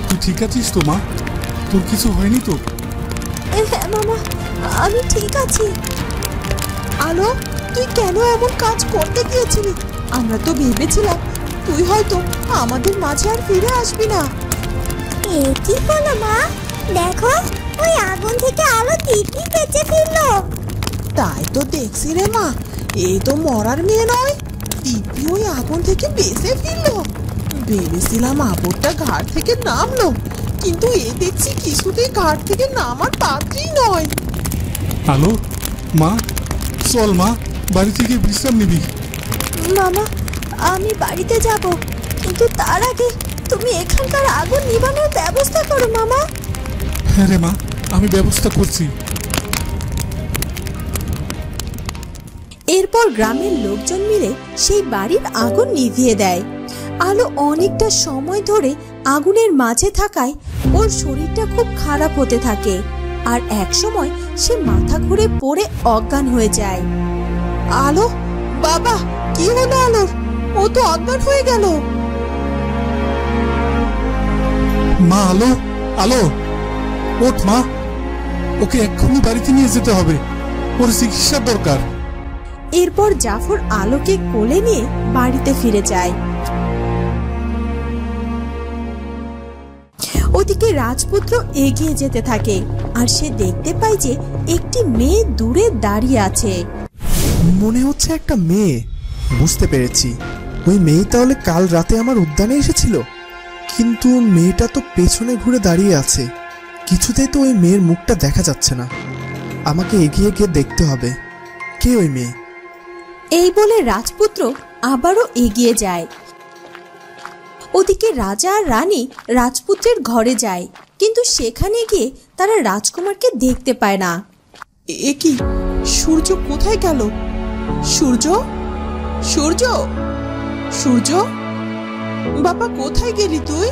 তুই ঠিক আছিস তো? মা, তোর কিছু হয়নি তো? হ্যাঁ মামা, আমি ঠিক আছি। আলো, তুই কেন এমন কাজ করতে গিয়েছিলি? আমরা তো ভেবেছিলাম তুই হয়তো আমাদের মাঝে আর ফিরে আসবি না। কি বলো মা? দেখো, ওই আগুন থেকে আলো দিব্যি বেঁচে ফিরলো। তাই তো দেখছি রে মা, এই তো মরার মেয়ে নয়, দিব্যি ওই আগুন থেকে বেঁচে ফিরলো। ভেবেছিলাম আপদটা ঘাট থেকে নামলো, কিন্তু এ দেখছি কিছুতেই ঘাট থেকে নামার পাত্রই নয়। আলো, মা, চল মা, বাড়ি থেকে বিশ্রাম নিবি। মামা, আমি বাড়িতে যাব, কিন্তু তার আগে তুমি এখানকার আগুন নিভানোর ব্যবস্থা করো মামা। হ্যাঁ রে মা, আমি ব্যবস্থা করছি। এরপর গ্রামের লোকজন মিলে সেই বাড়ির আগুন নিভিয়ে দেয়। আলো অনেকটা সময় ধরে আগুনের মাঝে থাকায় ওর শরীরটা খুব খারাপ হতে থাকে আর এক সময় সে মাথা ঘুরে পড়ে অজ্ঞান হয়ে যায়। আলো, বাবা, কি হলো আলোর? ও তো অজ্ঞান হয়ে গেল। মা, আলো, আলো, ওঠ মা, ওকে এক্ষুনি বাড়িতে নিয়ে যেতে হবে, ওর চিকিৎসার দরকার। এরপর জাফর আলোকে কোলে নিয়ে বাড়িতে ফিরে যায়। ওদিকে রাজপুত্র এগিয়ে যেতে থাকে আর সে দেখতে পায় যে একটি মেয়ে দূরে দাঁড়িয়ে আছে। মনে হচ্ছে একটা মেয়ে, বুঝতে পেরেছি। ওই মেয়ে তাহলে কাল রাতে আমার উদ্যানে এসেছিল, কিন্তু মেয়েটা তো পেছনে ঘুরে দাঁড়িয়ে আছে। কিছুতেই তো ওই মেয়ের মুখটা দেখা যাচ্ছে না। আমাকে এগিয়ে গিয়ে দেখতে হবে কে ওই মেয়ে। এই বলে রাজপুত্র আবারও এগিয়ে যায়। ওদিকে রাজা আর রানী রাজপুত্রের ঘরে যায়, কিন্তু সেখানে গিয়ে তারা রাজকুমারকে দেখতে পায় না। এ কি, সূর্য কোথায় গেল? সূর্য, সূর্য, সূর্য, বাবা কোথায় গেলি তুই?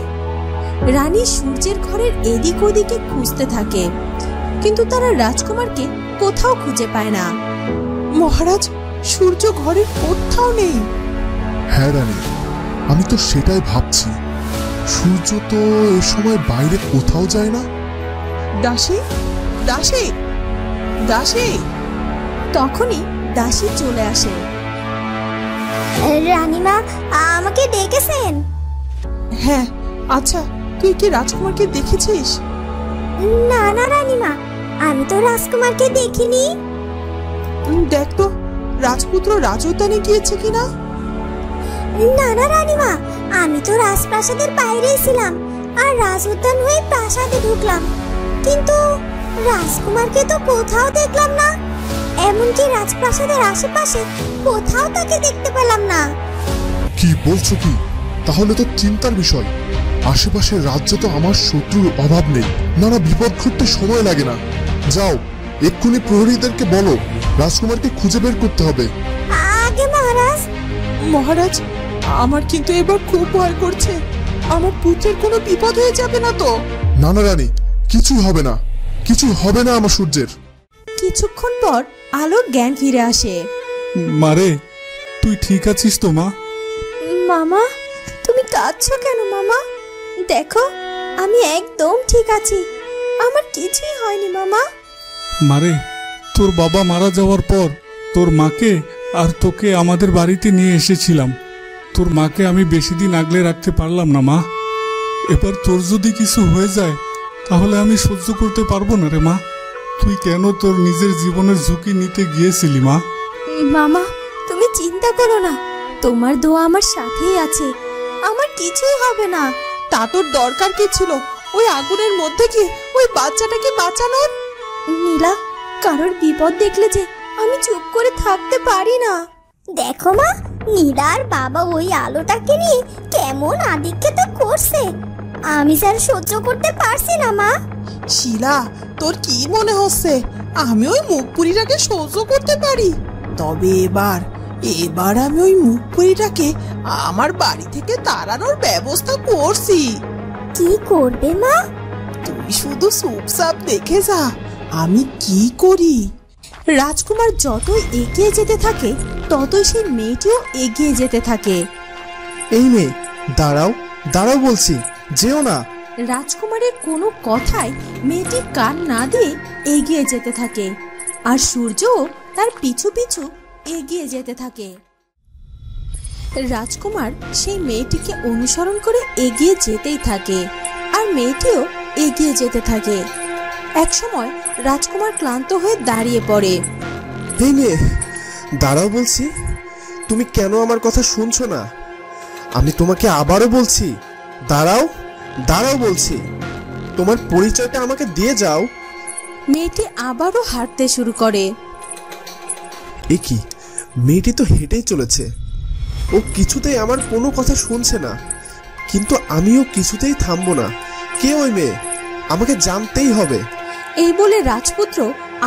রানী সূর্যের ঘরের এদিক ওদিকে খুঁজতে থাকে, কিন্তু তারা রাজকুমারকে কোথাও খুঁজে পায় না। মহারাজ, সূর্য ঘরের কোথাও নেই। হ্যাঁ রানী, আমি তো সেটাই ভাবছি। সূর্য তো এ সময় বাইরে কোথাও যায় না। দাসী, দাসী, দাসী। তখনই দাসী চলে আসে। রানীমা, আমাকে ডেকেছেন? হ্যাঁ, আচ্ছা, তুই কি রাজকুমারকে দেখেছিস? না না রানীমা, আমি তো রাজকুমারকে দেখিনি। দেখ তো, রাজপুত্র রাজউদ্যানে গিয়েছে কিনা। না না রানীমা, আমি তো রাজপ্রাসাদের বাইরেই ছিলাম আর রাজউদ্যান হয়ে প্রাসাদে ঢুকলাম, কিন্তু রাজকুমারকে তো কোথাও দেখলাম না। এমনকি রাজপ্রাসাদের আশেপাশে কোথাও তাকে দেখতে পেলাম না। কি বলছো কি? তাহলে তো চিন্তার বিষয়। আশেপাশের রাজ্যে তো আমার শত্রুর অভাব নেই, নানা বিপদ ঘটতে সময় লাগে না। যাও, এক্ষুনি প্রহরীদেরকে বলো রাজকুমারকে খুঁজে বের করতে হবে। আগে মহারাজ। মহারাজ, আমার কিন্তু এবার খুব ভয় করছে। আমার পুত্রের কোনো বিপদ হয়ে যাবে না তো? না না রানী, কিছু হবে না, কিছু হবে না আমার সূর্যের। কিছুক্ষণ পর আলোর জ্ঞান ফিরে আসে। মারে, তুই ঠিক আছিস তো মা? মামা, তুমি কাঁদছো কেন মামা? দেখো, আমি একদম ঠিক আছি, আমার কিছুই হয়নি মামা। মারে, তোর বাবা মারা যাওয়ার পর তোর মাকে আর তোকে আমাদের বাড়িতে নিয়ে এসেছিলাম। তোর মাকে আমি বেশি দিন আগলে রাখতে পারলাম না মা। এবার তোর যদি কিছু হয়ে যায় তাহলে আমি সহ্য করতে পারবো না রে মা। তুই কেন তোর নিজের জীবনের ঝুঁকি নিতে গিয়েছিলি মা? মামা, তুমি চিন্তা করো না, তোমার দোয়া আমার সাথেই আছে, আমার কিছুই হবে না। তা তোর দরকার কি ছিল ওই আগুনের মধ্যে কি ওই বাচ্চাটাকে বাঁচানোর? নীলা, কারোর বিপদ দেখলে যে আমি চুপ করে থাকতে পারি না। দেখো মা, নীলার বাবা ওই আলোটাকে নিয়ে কেমন আদিক্ষেতা করছে, আমি স্যার সহ্য করতে পারছি না মা। শিলা, তোর কি মনে হচ্ছে আমি ওই মুখপুরিটাকে সহ্য করতে পারি? তবে এবার আমি ওই মুখপুরিটাকে আমার বাড়ি থেকে তাড়ানোর ব্যবস্থা করছি। কি করবে মা? তুই শুধু চুপচাপ দেখে যা আমি কি করি। রাজকুমার যতই এগিয়ে যেতে থাকে ততই সেই মেয়েটিও এগিয়ে যেতে থাকে। এই মেয়ে, দাঁড়াও দাঁড়াও বলছি, যেও না। রাজকুমারের কোনো কথাই মেয়েটি কান না দিয়ে এগিয়ে যেতে থাকে, আর সূর্যও তার পিছু পিছু এগিয়ে যেতে থাকে। রাজকুমার সেই মেয়েটিকে অনুসরণ করে এগিয়ে যেতেই থাকে, আর মেয়েটিও এগিয়ে যেতে থাকে। একসময় রাজকুমার ক্লান্ত হয়ে দাঁড়িয়ে পড়ে। এই মেয়ে, দাঁড়াও বলছি, তুমি কেন আমার কথা শুনছো না? আমি তোমাকে আবারও বলছি, দাঁড়াও দাঁড়াও বলছি, তোমার পরিচয়টা আমাকে দিয়ে যাও। মেয়েটি আবারও হাঁটতে শুরু করে। এ কি, মেয়েটি তো হেঁটেই চলেছে, ও কিছুতেই আমার কোনো কথা শুনছে না, কিন্তু আমিও কিছুতেই থামবো না। কে ওই মেয়ে? আমাকে জানতেই হবে। এই বলে রাজপুত্র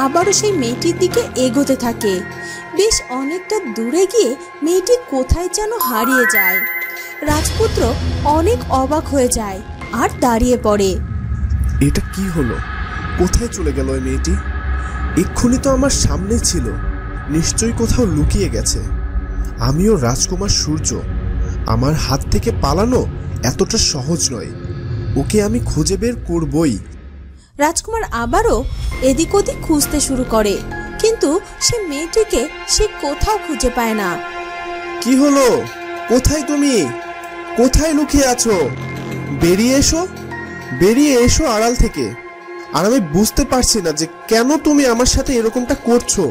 আবারও সেই মেয়েটির দিকে এগোতে থাকে। বেশ অনেকটা দূরে গিয়ে মেয়েটি কোথায় যেন হারিয়ে যায়। রাজপুত্র অনেক অবাক হয়ে যায় আর দাঁড়িয়ে পড়ে। এটা কি হলো? কোথায় চলে গেল ওই মেয়েটি? এক্ষুনি তো আমার সামনে ছিল, নিশ্চয়ই কোথাও লুকিয়ে গেছে। আমিও রাজকুমার সূর্য, আমার হাত থেকে পালানো এতটা সহজ নয়, ওকে আমি খুঁজে বের করবই। রাজকুমার আবারও এদিক ওদিক খুঁজতে শুরু করে, কিন্তু সে মেয়েটিকে সে কোথাও খুঁজে পায় না। কি হলো? কোথায় তুমি? কোথায় লুকিয়ে আছো? বেরিয়ে এসো, বেরিয়ে এসো আড়াল থেকে। আর আমি বুঝতে পারছি না যে কেন তুমি আমার সাথে এরকমটা করছো।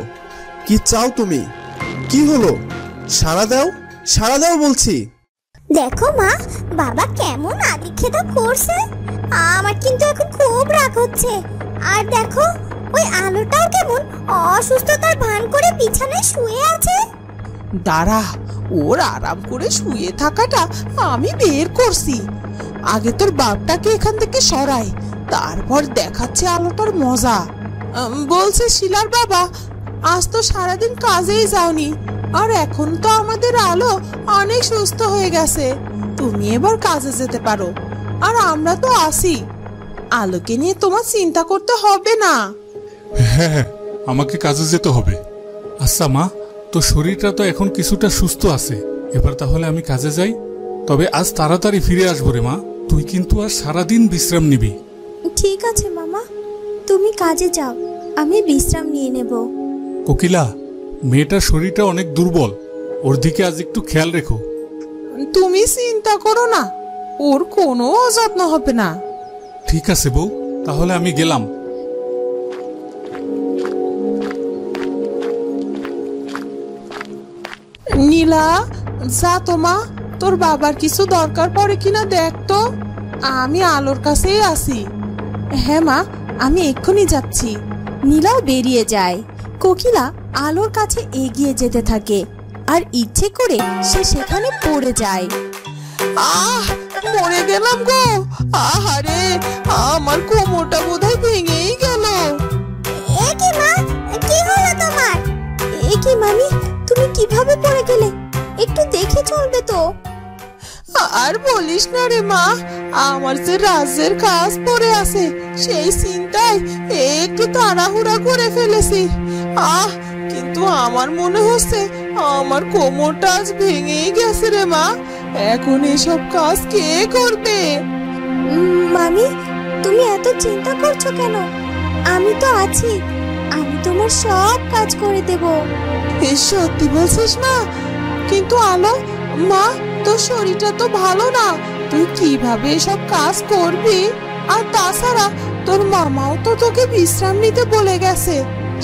কি চাও তুমি? কি হলো? সাড়া দাও, সাড়া দাও বলছি। দেখো মা, বাবা কেমন আদিক্ষেতা করছে, আমার কিন্তু এখন খুব রাগ হচ্ছে। আর দেখো, ওই আলোটাও কেমন অসুস্থতার ভান করে বিছানায় শুয়ে আছে। দাঁড়া, ওর আরাম করে শুয়ে থাকাটা আমি বের করছি। আগে তোর বাপটাকে এখান থেকে সরাই, তারপর দেখাচ্ছে আলোটার মজা। বলছে শিলার বাবা, আজ তো সারাদিন কাজেই যাওনি, আর এখন তো আমাদের আলো অনেক সুস্থ হয়ে গেছে, তুমি এবার কাজে যেতে পারো। আর আমরা তো আসি, আলোকে নিয়ে তোমার চিন্তা করতে হবে না। হ্যাঁ, আমাকে কাজে যেতে হবে। আচ্ছা মা, তো শরীরটা তো এখন কিছুটা সুস্থ আছে, এবার তাহলে আমি কাজে যাই। তবে আজ তাড়াতাড়ি ফিরে আসবো রে মা, তুই কিন্তু আর সারাদিন বিশ্রাম নিবি। ঠিক আছে মামা, তুমি কাজে যাও, আমি বিশ্রাম নিয়ে নেব। কোকিলা, মেয়েটার শরীরটা অনেক দুর্বল, ওর দিকে আজ একটু খেয়াল রেখো। তুমি চিন্তা করো না, ওর কোনো যত্ন হবে না। ঠিক আছে বউ, তাহলে আমি গেলাম। নীলা, যা তো মা, তোর বাবার কিছু দরকার পড়ে কিনা দেখ তো, আমি আলোর কাছেই আছি। হ্যাঁ মা, আমি এক্ষুনি যাচ্ছি। নীলাও বেরিয়ে যায়। কোকিলা আলোর কাছে এগিয়ে যেতে থাকে, আর ইচ্ছে করে সে সেখানে পড়ে যায়। আহ, মরে গেলাম গো। আহারে, আমার কোমরটা বোধহয় ভেঙেই গেল। এ কি মা, কি হলো তোমার? এ কি মামি, তুমি কিভাবে পড়ে গেলে? একটু দেখে চলবে তো। আর বলিস না রে মা, আমার যে রাজ্যের কাজ পড়ে আছে, সেই চিন্তায় একটু তাড়াহুড়া করে ফেলেছি। কিন্তু আমার মনে হচ্ছে আমার কোমরটা আজ ভেঙেই গেছে রে মা। এখন এসব কাজ কে করবে? মামি, তুমি এত চিন্তা করছো কেন? আমি তো আছি, আমি তোমার সব কাজ করে দেব। এ সত্যি বলছিস মা? কিন্তু আলো, মা তোর শরীরটা তো ভালো না, তুই কিভাবে এসব কাজ করবি? আর তাছাড়া তোর মামাও তো তোকে বিশ্রাম নিতে বলে গেছে।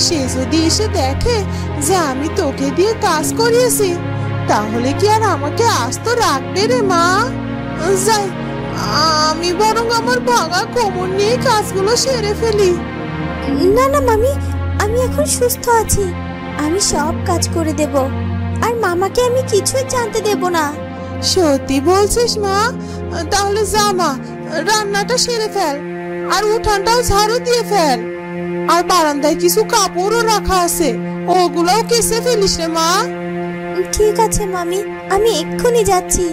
সে যদি এসে দেখে যে আমি তোকে দিয়ে কাজ করিয়েছি, তাহলে কি আর আমাকে আস্ত রাখবে রে মা? যাই, আমি বরং আমার ভাঙা কোমর নিয়ে কাজগুলো সেরে ফেলি। না না মামি, আমি এখন সুস্থ আছি, আমি সব কাজ করে দেব, আর মামাকে আমি কিছুই জানতে দেব না। সত্যি বলছিস মা? তাহলে যা মা, রান্নাটা সেরে ফেল, আর উঠানটাও ঝাড়ু দিয়ে ফেল, আর বারান্দায় কিছু কাপড়ও রাখা আছে, ওগুলোও কেচে ফেলিস রে মা। ঠিক আছে মামি, আমি এক্ষুনি যাচ্ছি।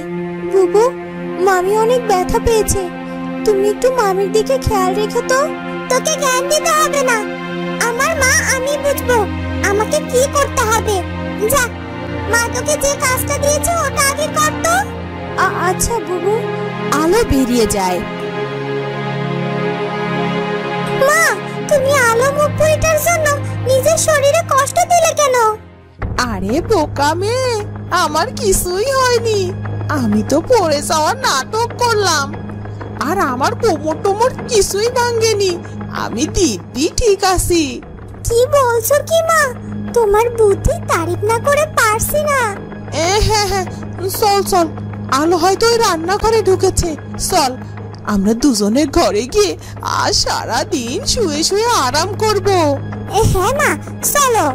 বুবু, মামি অনেক ব্যথা পেয়েছে, তুমি একটু মামির দিকে খেয়াল রেখো তো। তোকে জ্ঞান দিতে হবে না, আমার মা আমি বুঝবো আমাকে কি করতে হবে। যা, মা তোকে যে কাজটা দিয়েছে ওটা আগে কর তো। আচ্ছা বুবু। আলো বেরিয়ে যায়। মা, তুমি আলো মুখ পুরিটার জন্য নিজের শরীরে কষ্ট দিলে কেন? আরে বোকা মেয়ে, আমার কিছুই হয়নি, আমি তো পড়ে যাওয়ার নাটক করলাম, আর আমার কোমর টোমর কিছুই ভাঙেনি, আমি দিব্যি ঠিক আছি। কি বলছো কি মা? তোমার বুদ্ধি তারিফ না করে পারছি না। হ্যাঁ হ্যাঁ, চল চল, আলো হয়তো ওই রান্নাঘরে ঢুকেছে, চল আমরা দুজনে ঘরে গিয়ে আজ সারা দিন শুয়ে শুয়ে আরাম করব। হ্যাঁ মা, চলো।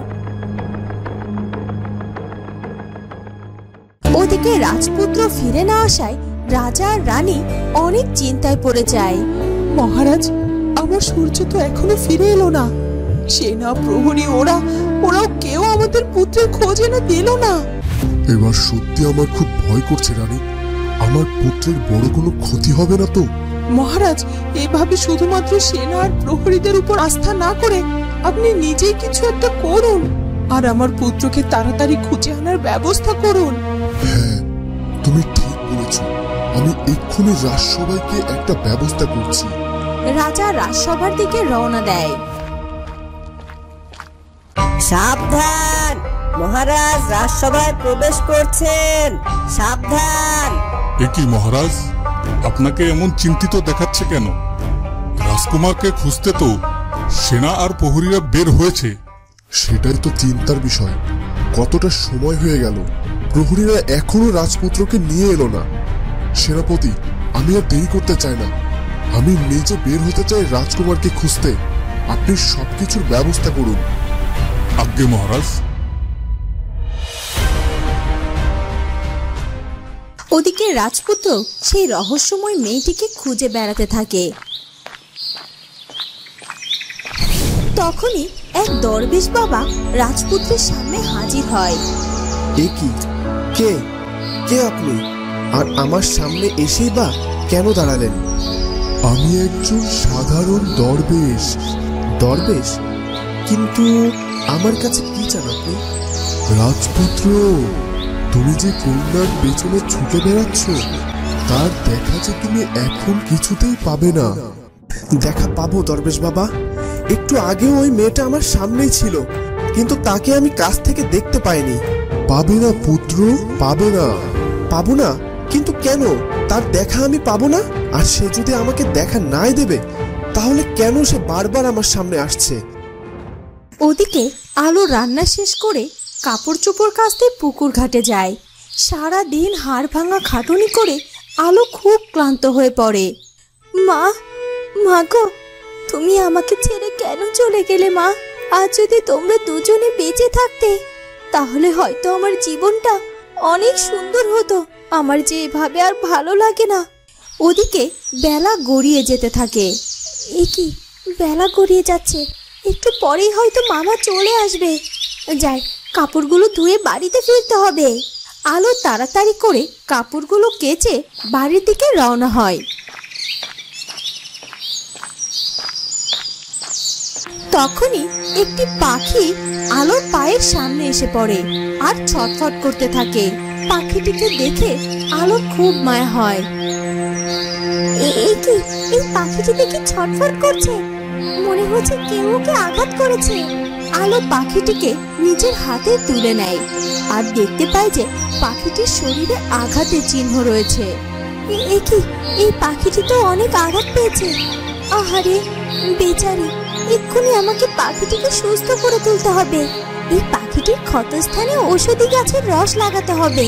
ওদিকে রাজপুত্র ফিরে না আসায় রাজা আর রানী অনেক চিন্তায় পড়ে যায়। মহারাজ, আমার সূর্য তো এখনো ফিরে এলো না, সেনা প্রহরী ওরাও কেউ আমাদের পুত্রের খোঁজ এনে দিল না। এবার সত্যি আমার খুব ভয় করছে রানী, আমার পুত্রের বড় কোনো ক্ষতি হবে না তো? মহারাজ, এভাবে শুধুমাত্র সেনা আর প্রহরীদের উপর আস্থা না করে আপনি নিজেই কিছু একটা করুন, আর আমার পুত্রকে তাড়াতাড়ি খুঁজে আনার ব্যবস্থা করুন। হ্যাঁ, তুমি ঠিক বলেছ, আমি এক্ষুনি রাজসভাকে একটা ব্যবস্থা করছি। রাজা রাজসভার দিকে রওনা দেয়। সাবধান, মহারাজ রাজসভায় প্রবেশ করছেন, সাবধান। কি মহারাজ, আপনাকে এমন চিন্তিত দেখাচ্ছে কেন? রাজকুমারকে খুঁজতে তো সেনা আর প্রহরীরা বের হয়েছে। সেটাই তো চিন্তার বিষয়, কতটা সময় হয়ে গেল, প্রহরীরা এখনো রাজপুত্রকে নিয়ে এলো না। সেনাপতি, আমি আর দেরি করতে চাই না, আমি নিজে বের হতে চাই রাজকুমারকে খুঁজতে, আপনি সবকিছুর ব্যবস্থা করুন। আজ্ঞে মহারাজ। ওদিকে রাজপুত্র সেই রহস্যময় মেয়েটিকে খুঁজে বেড়াতে থাকে। তখনই এক দরবেশ বাবা রাজপুত্রের সামনে হাজির হয়। এ কি? কে কে আপনি? আর আমার সামনে এসেই বা কেন দাঁড়ালেন? আমি একজন সাধারণ দরবেশ। দরবেশ? কিন্তু আমার কাছে কি চান আপনি? রাজপুত্র, তুমি যে কন্যার পেছনে ছুটে বেড়াচ্ছ, তার দেখা যে তুমি এখন কিছুতেই পাবে না। দেখা পাবো দরবেশ বাবা, একটু আগেও ওই মেয়েটা আমার সামনেই ছিল, কিন্তু তাকে আমি কাছ থেকে দেখতে পাইনি। পাবে না পুত্র, পাবে না। পাবো না? কিন্তু কেন? তার দেখা আমি পাবো না? আর সে যদি আমাকে দেখা নাই দেবে, তাহলে কেন সে বারবার আমার সামনে আসছে? ওদিকে আলো রান্না শেষ করে কাপড় চোপড় কাচতে পুকুর ঘাটে যায়। সারা দিন হাড় ভাঙা খাটুনি করে আলো খুব ক্লান্ত হয়ে পড়ে। মা গো, তুমি আমাকে ছেড়ে কেন চলে গেলে মা? আজ যদি তোমরা দুজনে বেঁচে থাকতে, তাহলে হয়তো আমার জীবনটা অনেক সুন্দর হতো। আমার যে এভাবে আর ভালো লাগে না। ওদিকে বেলা গড়িয়ে যেতে থাকে। এ কি, বেলা গড়িয়ে যাচ্ছে, একটু পরেই হয়তো মামা চলে আসবে। যাই, কাপড়গুলো ধুয়ে বাড়িতে ফিরতে হবে। আলো তাড়াতাড়ি করে কাপড়গুলো কেচে বাড়ির দিকে রওনা হয়। তখনই একটি পাখি আলোর পায়ের সামনে এসে পড়ে আর ছটফট করতে থাকে। পাখিটিকে দেখে আলোর খুব মায়া হয়। এই কি, এই পাখিটি দেখি ছটফট করছে, মনে হচ্ছে কেউ ওকে আঘাত করেছে। আলো পাখিটিকে নিজের হাতে তুলে নেয় আর দেখতে পায় যে পাখিটির শরীরে আঘাতের চিহ্ন রয়েছে। এই কি, এই পাখিটি তো অনেক আঘাত পেয়েছে। আহারে বেচারি, এক্ষুনি আমাকে পাখিটিকে সুস্থ করে তুলতে হবে। এই পাখিটির ক্ষতস্থানে ঔষধি গাছের রস লাগাতে হবে।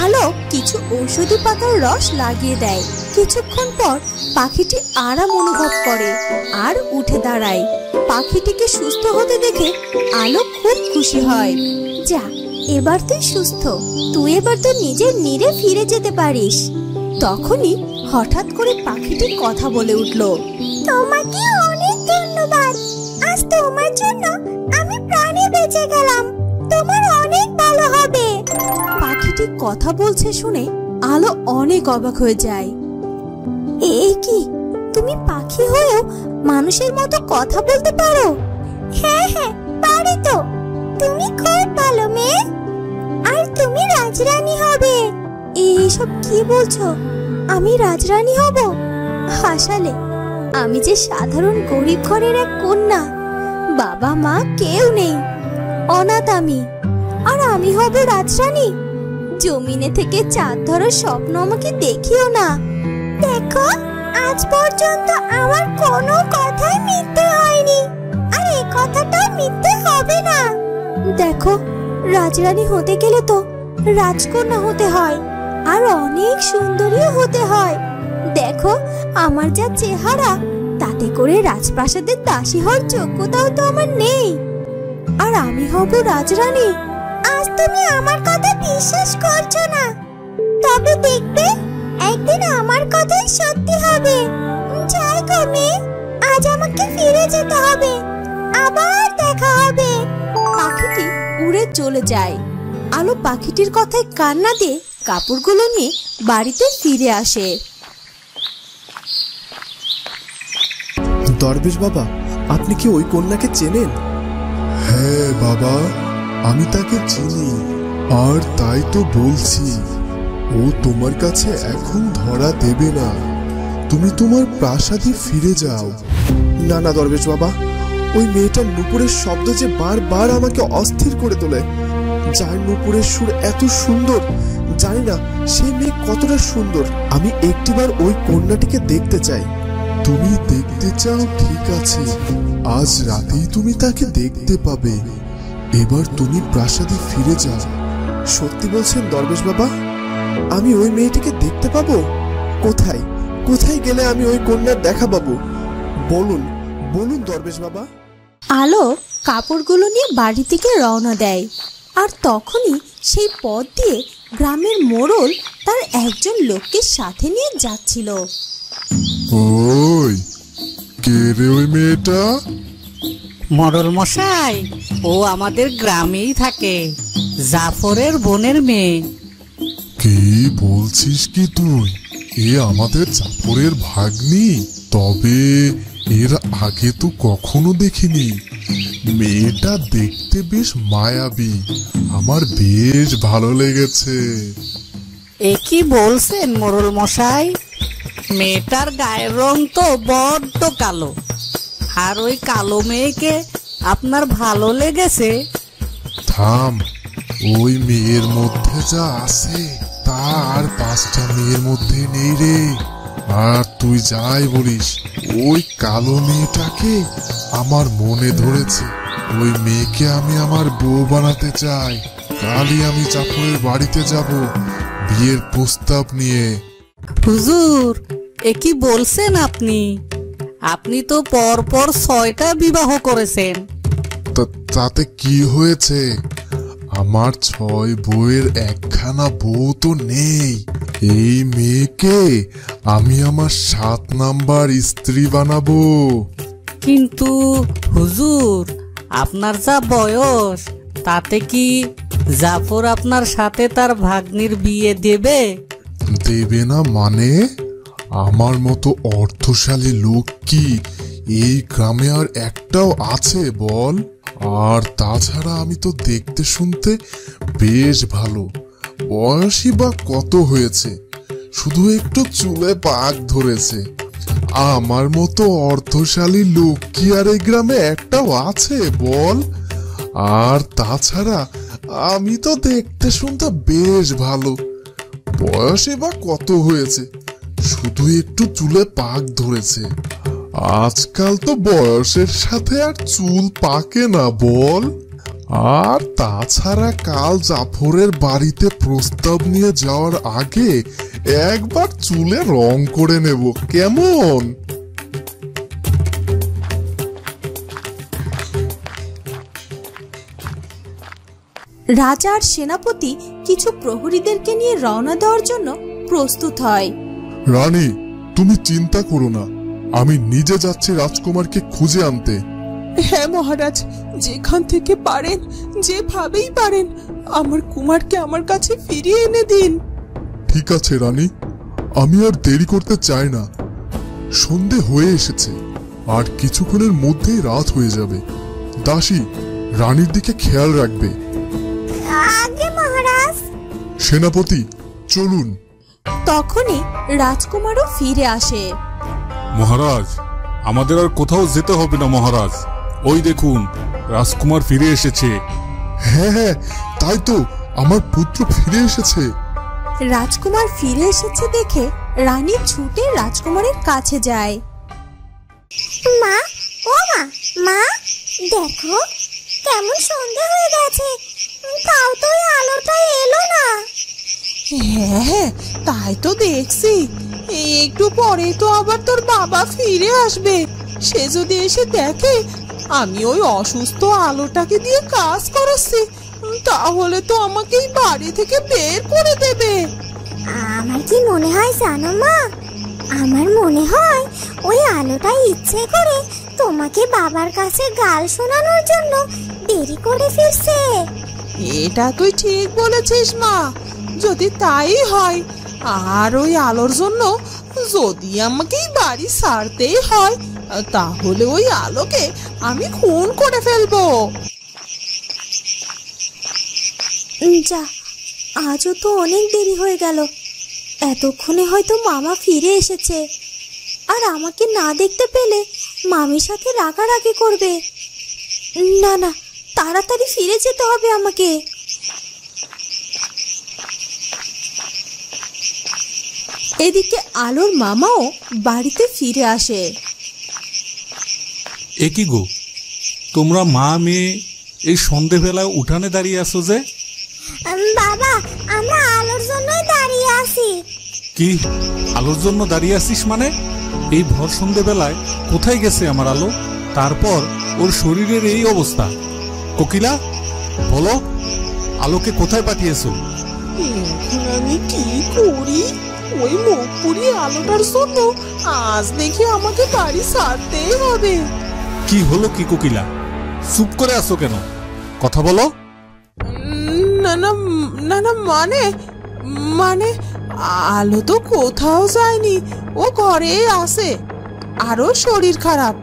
আলো কিছু ঔষধি পাতার রস লাগিয়ে দেয়। কিছুক্ষণ পর পাখিটি আরাম অনুভব করে আর উঠে দাঁড়ায়। পাখিটিকে সুস্থ হতে দেখে আলো খুব খুশি হয়। যা, এবার তুই সুস্থ, তুই এবার তো নিজের নিরে ফিরে যেতে পারিস। তখনই হঠাৎ করে পাখিটি কথা বলে উঠল। তোমাকে অনেক ধন্যবাদ, আজ তোমার জন্য আমি প্রাণে বেঁচে গেলাম। তোমার অনেক ভালো হবে। পাখিটি কথা বলছে শুনে আলো অনেক অবাক হয়ে যায়। এই কি, তুমি পাখি হয়েও মানুষের মতো কথা বলতে পারো? হ্যাঁ হ্যাঁ, পারি তো। তুমি খুব ভালো মেয়ে, আর তুমি রাজরানী হবে। এইসব কি বলছো? আমি রাজরানী হব? হাসালে, আমি যে সাধারণ গরিব ঘরের এক কন্যা, বাবা মা কেউ নেই, অনাথ আমি, আর আমি হব রাজরানী? জমিনে থেকে চাঁদ ধরার স্বপ্ন আমাকে দেখিও না। দেখো, আজ পর্যন্ত আমার কোনো কথাই মিথ্যে হয়নি, আর এই কথাটা মিথ্যে হবে না। দেখো, রাজরানী হতে গেলে তো রাজকন্যা হতে হয়, আর অনেক সুন্দরীও হতে হয়। দেখো, আমার যা চেহারা, তাতে করে রাজপ্রাসাদের দাসী হওয়ার যোগ্যতাও তো আমার নেই, আর আমি হব রাজরানী। আজ তুমি আমার কথা বিশ্বাস করছো না, তবে দেখবে একদিন আমার কথাই সত্যি হবে। যাই গো মেয়ে, আজ আমাকে ফিরে যেতে হবে, আবার দেখা হবে। পাখিটি উড়ে চলে যায়। আলো পাখিটির কথায় কান্না দিয়ে কাপড়গুলো নিয়ে বাড়িতে ফিরে আসে। দরবেশ বাবা, আপনি কি ওই কন্যাকে চেনেন? হ্যাঁ বাবা, আমি তাকে চিনি, আর তাই তো বলছি, ও তোমার কাছে এখন ধরা দেবে না। তুমি তোমার প্রাসাদে ফিরে যাও। না না দরবেশ বাবা, ওই মেয়েটার নুপুরের শব্দ যে বারবার আমাকে অস্থির করে তোলে। যার নুপুরের সুর এত সুন্দর, জানি না সেই মেয়ে কতটা সুন্দর। আমি একটিবার ওই কন্যাটিকে দেখতে চাই। তুমি দেখতে চাও, ঠিক আছে, আজ রাতেই তুমি তাকে দেখতে পাবে। এবার তুমি প্রাসাদে ফিরে যাও। সত্যি বলছেন দরবেশ বাবা? আমি ওই মেয়েটিকে দেখতে পাবো? কোথায় কোথায় গেলে আমি ওই কন্যার দেখা পাবো? বলুন বলুন দরবেশ বাবা। আলো কাপড়গুলো নিয়ে বাড়ি থেকে রওনা দেয়, আর তখনই সেই পথ দিয়ে গ্রামের মোড়ল তার একজন লোককে সাথে নিয়ে যাচ্ছিল। ওই কে রে ওই মেয়েটা? মোড়ল মশাই, ও আমাদের গ্রামেই থাকে, জাফরের বোনের মেয়ে। কি বলছিস কি তুই? এ আমাদের জাফরের ভাগ্নি? তবে এর আগে তো কখনো দেখিনি। মেয়েটা দেখতে বেশ মায়াবী, আমার বেশ ভালো লেগেছে। এ কি বলছেন মোড়ল মশাই? মেয়েটার গায়ের রং তো বড্ড কালো, আর ওই কালো মেয়েকে আপনার ভালো লেগেছে? থাম, ওই মেয়ের মধ্যে যা আছে তা আর 5টা মেয়ের মধ্যে নেই রে। আর তুই যাই বলিস, ওই কালো মেয়েটাকে আমার মনে ধরেছে। ওই মেয়েকে আমি আমার বউ বানাতে চাই। কালই আমি জাফরের বাড়িতে যাব বিয়ের প্রস্তাব নিয়ে। হুজুর, এ কি বলছেন আপনি? আপনি তো পরপর 6টা বিবাহ করেছেন। তাতে কি হয়েছে? আমার 6 বউয়ের একখানা বউ তো নেই। এই মেয়েকে আমি আমার 7 নাম্বার স্ত্রী বানাবো। কিন্তু হুজুর, আপনার যা বয়স, তাতে কি জাফর আপনার সাথে তার ভাগ্নির বিয়ে দেবে? দেবে না মানে? আমার মতো অর্থশালী লোক কি এই গ্রামে আর একটাও আছে বল? আর তাছাড়া আমি তো দেখতে শুনতে বেশ ভালো, বয়সই বা কত হয়েছে, শুধু একটু চুলে পাক ধরেছে। আমার মতো অর্থশালী লোক কি আর এই গ্রামে একটাও আছে বল? আর তাছাড়া আমি তো দেখতে শুনতে বেশ ভালো, বয়সে বা কত হয়েছে, শুধু একটু চুলে পাক ধরেছে। আজকাল তো বয়সের সাথে আর চুল পাকে না বল। আর তাছাড়া কাল জাফরের বাড়িতে প্রস্তাব নিয়ে যাওয়ার আগে একবার চুলে রং করে নেব, কেমন? রাজার সেনাপতি কিছু প্রহরীদেরকে নিয়ে রওনা দেওয়ার জন্য প্রস্তুত হয়। রানী, তুমি চিন্তা করো না, আমি নিজে যাচ্ছি রাজকুমারকে খুঁজে আনতে। হ্যাঁ মহারাজ, যেখান থেকে পারেন, যেভাবেই পারেন, আমার কুমারকে আমার কাছে ফিরিয়ে এনে দিন। ঠিক আছে রানী, আমি আর দেরি করতে চাই না। সন্ধে হয়ে এসেছে, আর কিছুক্ষণের মধ্যেই রাত হয়ে যাবে। দাসী, রানীর দিকে খেয়াল রাখবে। আগে মহারাজ। সেনাপতি, চলুন। তখনই রাজকুমারও ফিরে আসে। মহারাজ, আমাদের আর কোথাও যেতে হবে না মহারাজ, ওই দেখুন রাজকুমার ফিরে এসেছে। হ্যাঁ হ্যাঁ, তাই তো, আমার পুত্র ফিরে এসেছে। রাজকুমার ফিরে এসেছে দেখে রানী ছুটে রাজকুমারের কাছে যায়। মা, ও মা, মা দেখো কেমন সন্ধ্যা হয়ে গেছে, তাও তো ওই আলোটা এলো না। হ্যাঁ, তাই তো দেখছি। একটু পরে তো আবার তোর বাবা ফিরে আসবে। সে যদি এসে দেখে আমি ওই অসুস্থ আলোটাকে দিয়ে কাজ করাচ্ছি, তাহলে তো আমাকে বাড়ি থেকে বের করে দেবে। আমার কি মনে হয় জানো মা, আমার মনে হয় ওই আলোটা ইচ্ছে করে তোমাকে বাবার কাছে গাল শোনানোর জন্য দেরি করে ফিরছে। এটা তুই ঠিক বলেছিস মা, যদি তাই হয়, আর ওই আলোর জন্য যদি আমাকে বাড়ি ছাড়তেই হয়, তাহলে ওই আলোকে আমি খুন করে ফেলবো। যা, আজও তো অনেক দেরি হয়ে গেল। এতক্ষণে হয়তো মামা ফিরে এসেছে, আর আমাকে না দেখতে পেলে মামির সাথে রাগারাগি করবে। না না, তাড়াতাড়ি ফিরে যেতে হবে আমাকে। এদিকে আলোর মামাও বাড়িতে ফিরে আসে। এ কি গো, তোমরা মা মেয়ে এই সন্ধেবেলায় উঠানে দাঁড়িয়ে আছো যে? বাবা, আমরা আলোর জন্যই দাঁড়িয়ে আছি। কি আলোর জন্য দাঁড়িয়ে আছিস মানে? এই ভর সন্ধেবেলায় কোথায় গেছে আমার আলো? তারপর ওর শরীরের এই অবস্থা। কোকিলা, বলো, আলোকে কোথায় পাঠিয়েছো? এখন আমি কি করি? ওই মুখ পুড়িয়ে আলোটার জন্য আজ দেখি আমাকে বাড়ি ছাড়তেই হবে। কি হলো কি কোকিলা, চুপ করে আছো কেন? কথা বলো। না না না না, মানে মানে আলো তো কোথাও যায়নি, ও ঘরেই আছে। আরো শরীর খারাপ,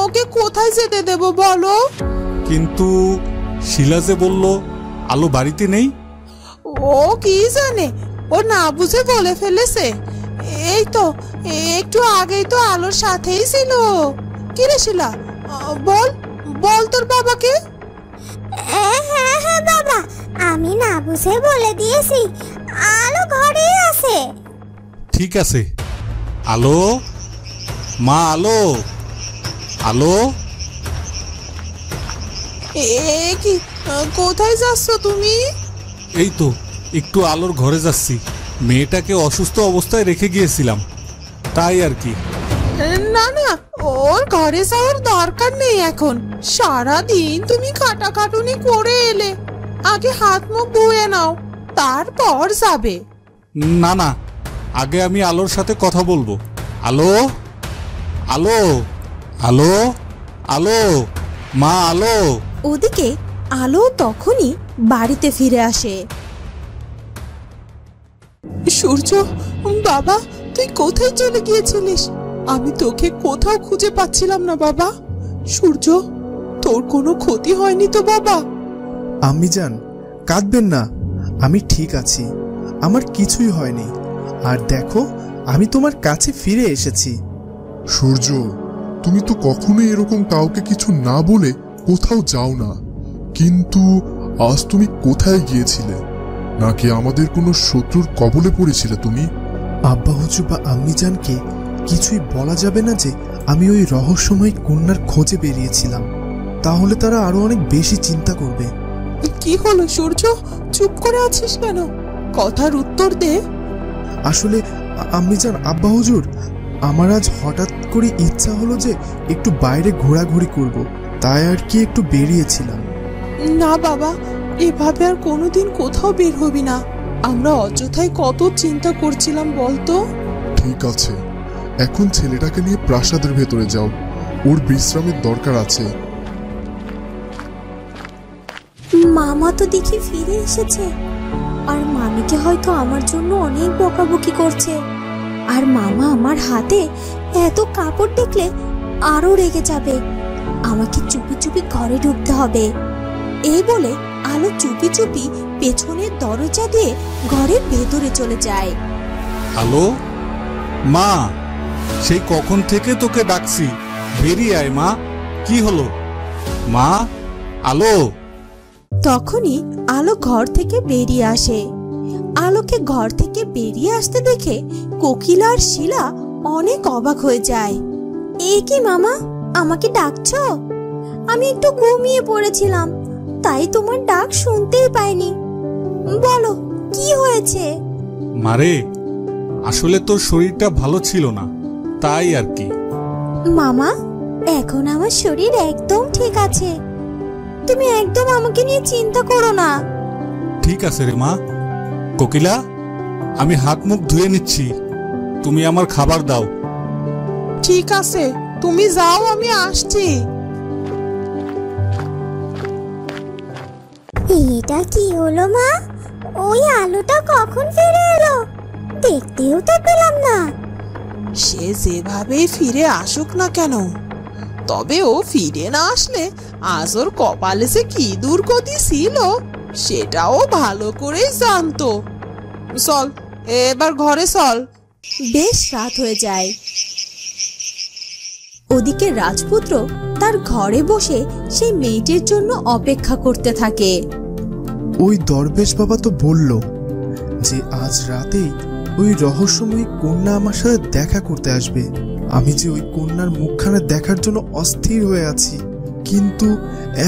ওকে কোথায় যেতে দেব বলো? কিন্তু শিলা যে বলল আলো বাড়িতে নেই। ও কি জানে, ও না বুঝে বলে ফেলেছে। এই তো একটু আগেই তো আলোর সাথেই ছিল। কি রে শিলা, বল বল তোর বাবাকে। হ্যাঁ হ্যাঁ বাবা, আমি না বুঝে বলে দিয়েছি, আলো ঘরেই আছে। ঠিক আছে, আলো, মা আলো, আলো। কি, কোথায় যাচ্ছ তুমি? এই তো একটু আলোর ঘরে যাচ্ছি, মেয়েটাকে অসুস্থ অবস্থায় রেখে গিয়েছিলাম, তাই আর কি। না না, ওর ঘরে যাওয়ার দরকার নেই এখন। সারা দিন তুমি খাটাখাটুনি করে এলে, আগে হাত মুখ ধুয়ে নাও, তারপর যাবে। না না, আগে আমি আলোর সাথে কথা বলবো। আলো, আলো, আলো, আলো, মা আলো। ওদিকে আলো তখনই বাড়িতে ফিরে আসে। সূর্য, বাবা, তুই কোথায় চলে গিয়েছিলিস? আমি তোকে কোথাও খুঁজে পাচ্ছিলাম না বাবা। সূর্য, তোর কোনো ক্ষতি হয়নি তো বাবা? আম্মি জান, কাঁদবেন না, আমি ঠিক আছি, আমার কিছুই হয়নি। আর দেখো, আমি তোমার কাছে ফিরে এসেছি। সূর্য, তুমি তো কখনোই এরকম কাউকে কিছু না বলে কোথাও যাও না, কিন্তু আজ তুমি কোথায় গিয়েছিলে? নাকি আমাদের কোনো শত্রুর কবলে পড়েছিলে তুমি? আব্বা হুজুর বা আম্মি জানকে কিছুই বলা যাবে না যে আমি ওই রহস্যময় কন্যার খোঁজে বেরিয়েছিলাম, তাহলে তারা আরো অনেক বেশি চিন্তা করবে। কি হলো সূর্য, চুপ করে আছিস কেন? কথার উত্তর দে। আসলে আম্মি জান, আব্বা হুজুর, আমার আজ হঠাৎ করে ইচ্ছা হলো যে একটু বাইরে ঘোরাঘুরি করব, তাই আর কি একটু বেরিয়েছিলাম। না বাবা, এভাবে আর কোনোদিন কোথাও বের হবি না। আমরা অযথাই কত চিন্তা করছিলাম বলতো। ঠিক আছে, এখন ছেলেটাকে নিয়ে প্রাসাদের ভেতরে যাও, ওর বিশ্রামের দরকার আছে। মামা তো দেখি ফিরে এসেছে, আর মামিকে হয়তো আমার জন্য অনেক বকাবকি করছে। আর মামা আমার হাতে এত কাপড় দেখলে আরো রেগে যাবে। আমাকে চুপি চুপি ঘরে ঢুকতে হবে। এই বলে আলো চুপি চুপি পেছনের দরজা দিয়ে ঘরের ভেতরে চলে যায়। হ্যালো মা, সেই কখন থেকে তোকে ডাকছি, বেরিয়ে আয় মা। কি হলো মা? আলো। তখনই আলো ঘর থেকে বেরিয়ে আসে। আলোকে ঘর থেকে বেরিয়ে আসতে দেখে কোকিলা আর শিলা অনেক অবাক হয়ে যায়। এ কি মামা, আমাকে ডাকছো? আমি একটু ঘুমিয়ে পড়েছিলাম, তাই তোমার ডাক শুনতেই পাইনি। বলো, কি হয়েছে? মারে, আসলে তোর শরীরটা ভালো ছিল না, তাই আর কি। মামা, এখন আমার শরীর একদম ঠিক আছে। তুমি একদম আমাকে নিয়ে চিন্তা করো না। ঠিক আছে রে মা। কোকিলা, আমি হাত মুখ ধুয়ে নিচ্ছি, তুমি আমার খাবার দাও। ঠিক আছে, তুমি যাও, আমি আসছি। এটা কি হলো মা? ওই আলোটা কখন ফিরে এলো? দেখতেও তো পেলাম না। সে যেভাবে ফিরে আসুক না কেন, তবে ও ফিরে না আসলে আজ ওর কপালে যে কি দুর্গতি ছিল সেটাও ভালো করেই জানতো। চল, এবার ঘরে চল। বেশ রাত হয়ে যায়। ওদিকে রাজপুত্র তার ঘরে বসে সেই মেয়েটির জন্য অপেক্ষা করতে থাকে। ওই দরবেশ বাবা তো বলল যে আজ রাতেই ওই রহস্যময়ী কন্যা আমার সাথে দেখা করতে আসবে। আমি যে ওই কন্যার মুখখানা দেখার জন্য অস্থির হয়ে আছি, কিন্তু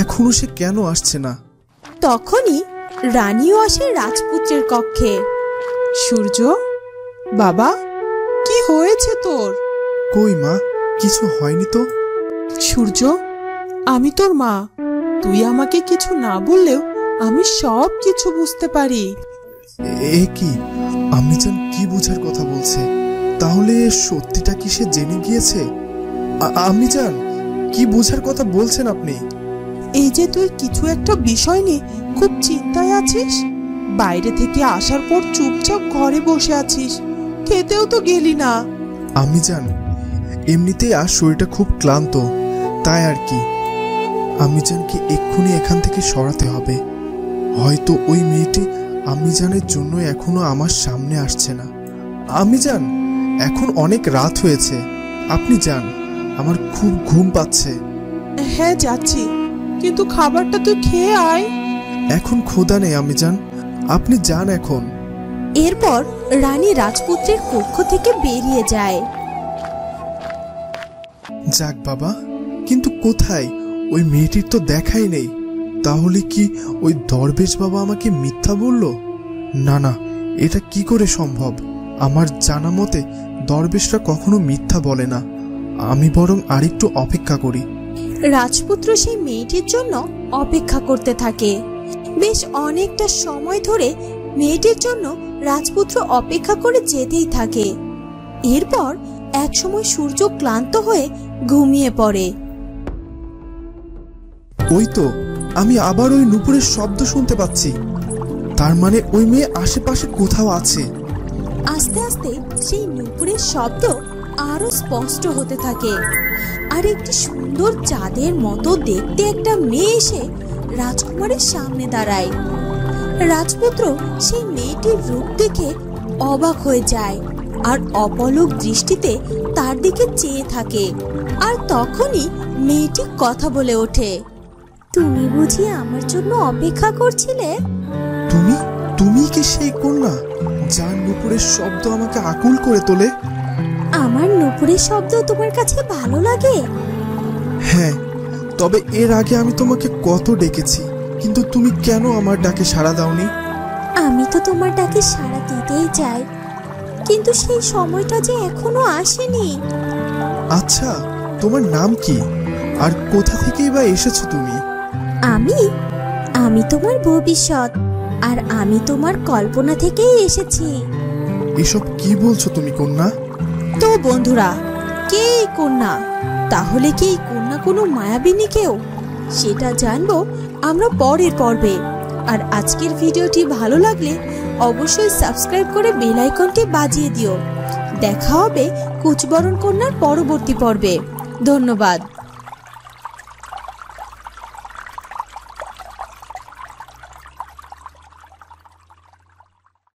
এখনো সে কেন আসছে না? তখনই রানীও আসে রাজপুত্রের কক্ষে। সূর্য, বাবা, কি হয়েছে তোর? কই মা, কিছু হয়নি তো। সূর্য, আমি তোর মা। তুই আমাকে কিছু না বললেও আমি সব কিছু বুঝতে পারি। এ কি, আম্মি জান কি বোঝার কথা বলছে? তাহলে সত্যিটা কি সে জেনে গিয়েছে? আম্মি জান, কি বোঝার কথা বলছেন আপনি? এই যে তুই কিছু একটা বিষয় নিয়ে খুব চিন্তায় আছিস, বাইরে থেকে আসার পর চুপচাপ ঘরে বসে আছিস, খেতেও তো গেলি না। আম্মি জান, এমনিতেই আর শরীরটা খুব ক্লান্ত, তাই আর কি। আম্মি জানকে এক্ষুনি এখান থেকে সরাতে হবে। হয়তো ওই মেয়েটি আম্মি জানের জন্য এখনো আমার সামনে আসছে না। আম্মি জান, এখন অনেক রাত হয়েছে, আপনি যান, আমার খুব ঘুম পাচ্ছে। হ্যাঁ যাচ্ছি, কিন্তু খাবারটা তুই খেয়ে আয়। এখন ক্ষুধা নেই আম্মি জান, আপনি যান এখন। এরপর রানী রাজপুত্রের কক্ষ থেকে বেরিয়ে যায়। যাক বাবা, কিন্তু কোথায়? ওই মেয়েটির তো দেখাই নেই। তাহলে কি ওই দরবেশ বাবা আমাকে মিথ্যা বলল? না না, এটা কি করে সম্ভব? আমার জানা মতে দরবেশরা কখনো মিথ্যা বলে না। আমি বরং আরেকটু অপেক্ষা করি। রাজপুত্র সেই মেয়েটির জন্য অপেক্ষা করতে থাকে। বেশ অনেকটা সময় ধরে মেয়েটির জন্য রাজপুত্র অপেক্ষা করে যেতেই থাকে। এরপর একসময় সূর্য ক্লান্ত হয়ে ঘুমিয়ে পড়ে। ওই তো, আমি আবার ওই নুপুরের শব্দ শুনতে পাচ্ছি। তার মানে ওই মেয়ে আশেপাশে কোথাও আছে। আস্তে আস্তে সেই নুপুরের শব্দ আরো স্পষ্ট হতে থাকে। আর একটি সুন্দর চাঁদের মতো দেখতে একটা মেয়ে এসে রাজকুমারের সামনে দাঁড়ায়। রাজপুত্র সেই মেয়েটির রূপ দেখে অবাক হয়ে যায় আর অপলক দৃষ্টিতে তার দিকে চেয়ে থাকে। আর তখনই মেয়েটি কথা বলে ওঠে, তুমি বুঝি আমার জন্য অপেক্ষা করছিলে? তুমি তুমি কি সেই কন্যা যার নুপুরের শব্দ আমাকে আকুল করে তোলে? আমার নুপুরের শব্দ তোমার কাছে ভালো লাগে? হ্যাঁ, তবে এর আগে আমি তোমাকে কত ডেকেছি, কিন্তু তুমি কেন আমার ডাকে সাড়া দাওনি? আমি তো তোমার ডাকে সাড়া দিতেই চাই, কিন্তু সেই সময়টা যে এখনো আসেনি। আচ্ছা, তোমার নাম কি আর কোথা থেকেই বা এসেছো তুমি? আমি তোমার ভবিষ্যৎ, আর আমি তোমার কল্পনা থেকেই এসেছি। এসব কি বলছো তুমি কন্যা? তো বন্ধুরা, কে এই কন্যা? তাহলে কি এই কন্যা কোনো মায়াবিনী কেউ? সেটা জানবো আমরা পরের পর্বে। আর আজকের ভিডিওটি ভালো লাগলে অবশ্যই সাবস্ক্রাইব করে বেল আইকনটি বাজিয়ে দিও। দেখা হবে কুচবরণ কন্যার পরবর্তী পর্বে। ধন্যবাদ।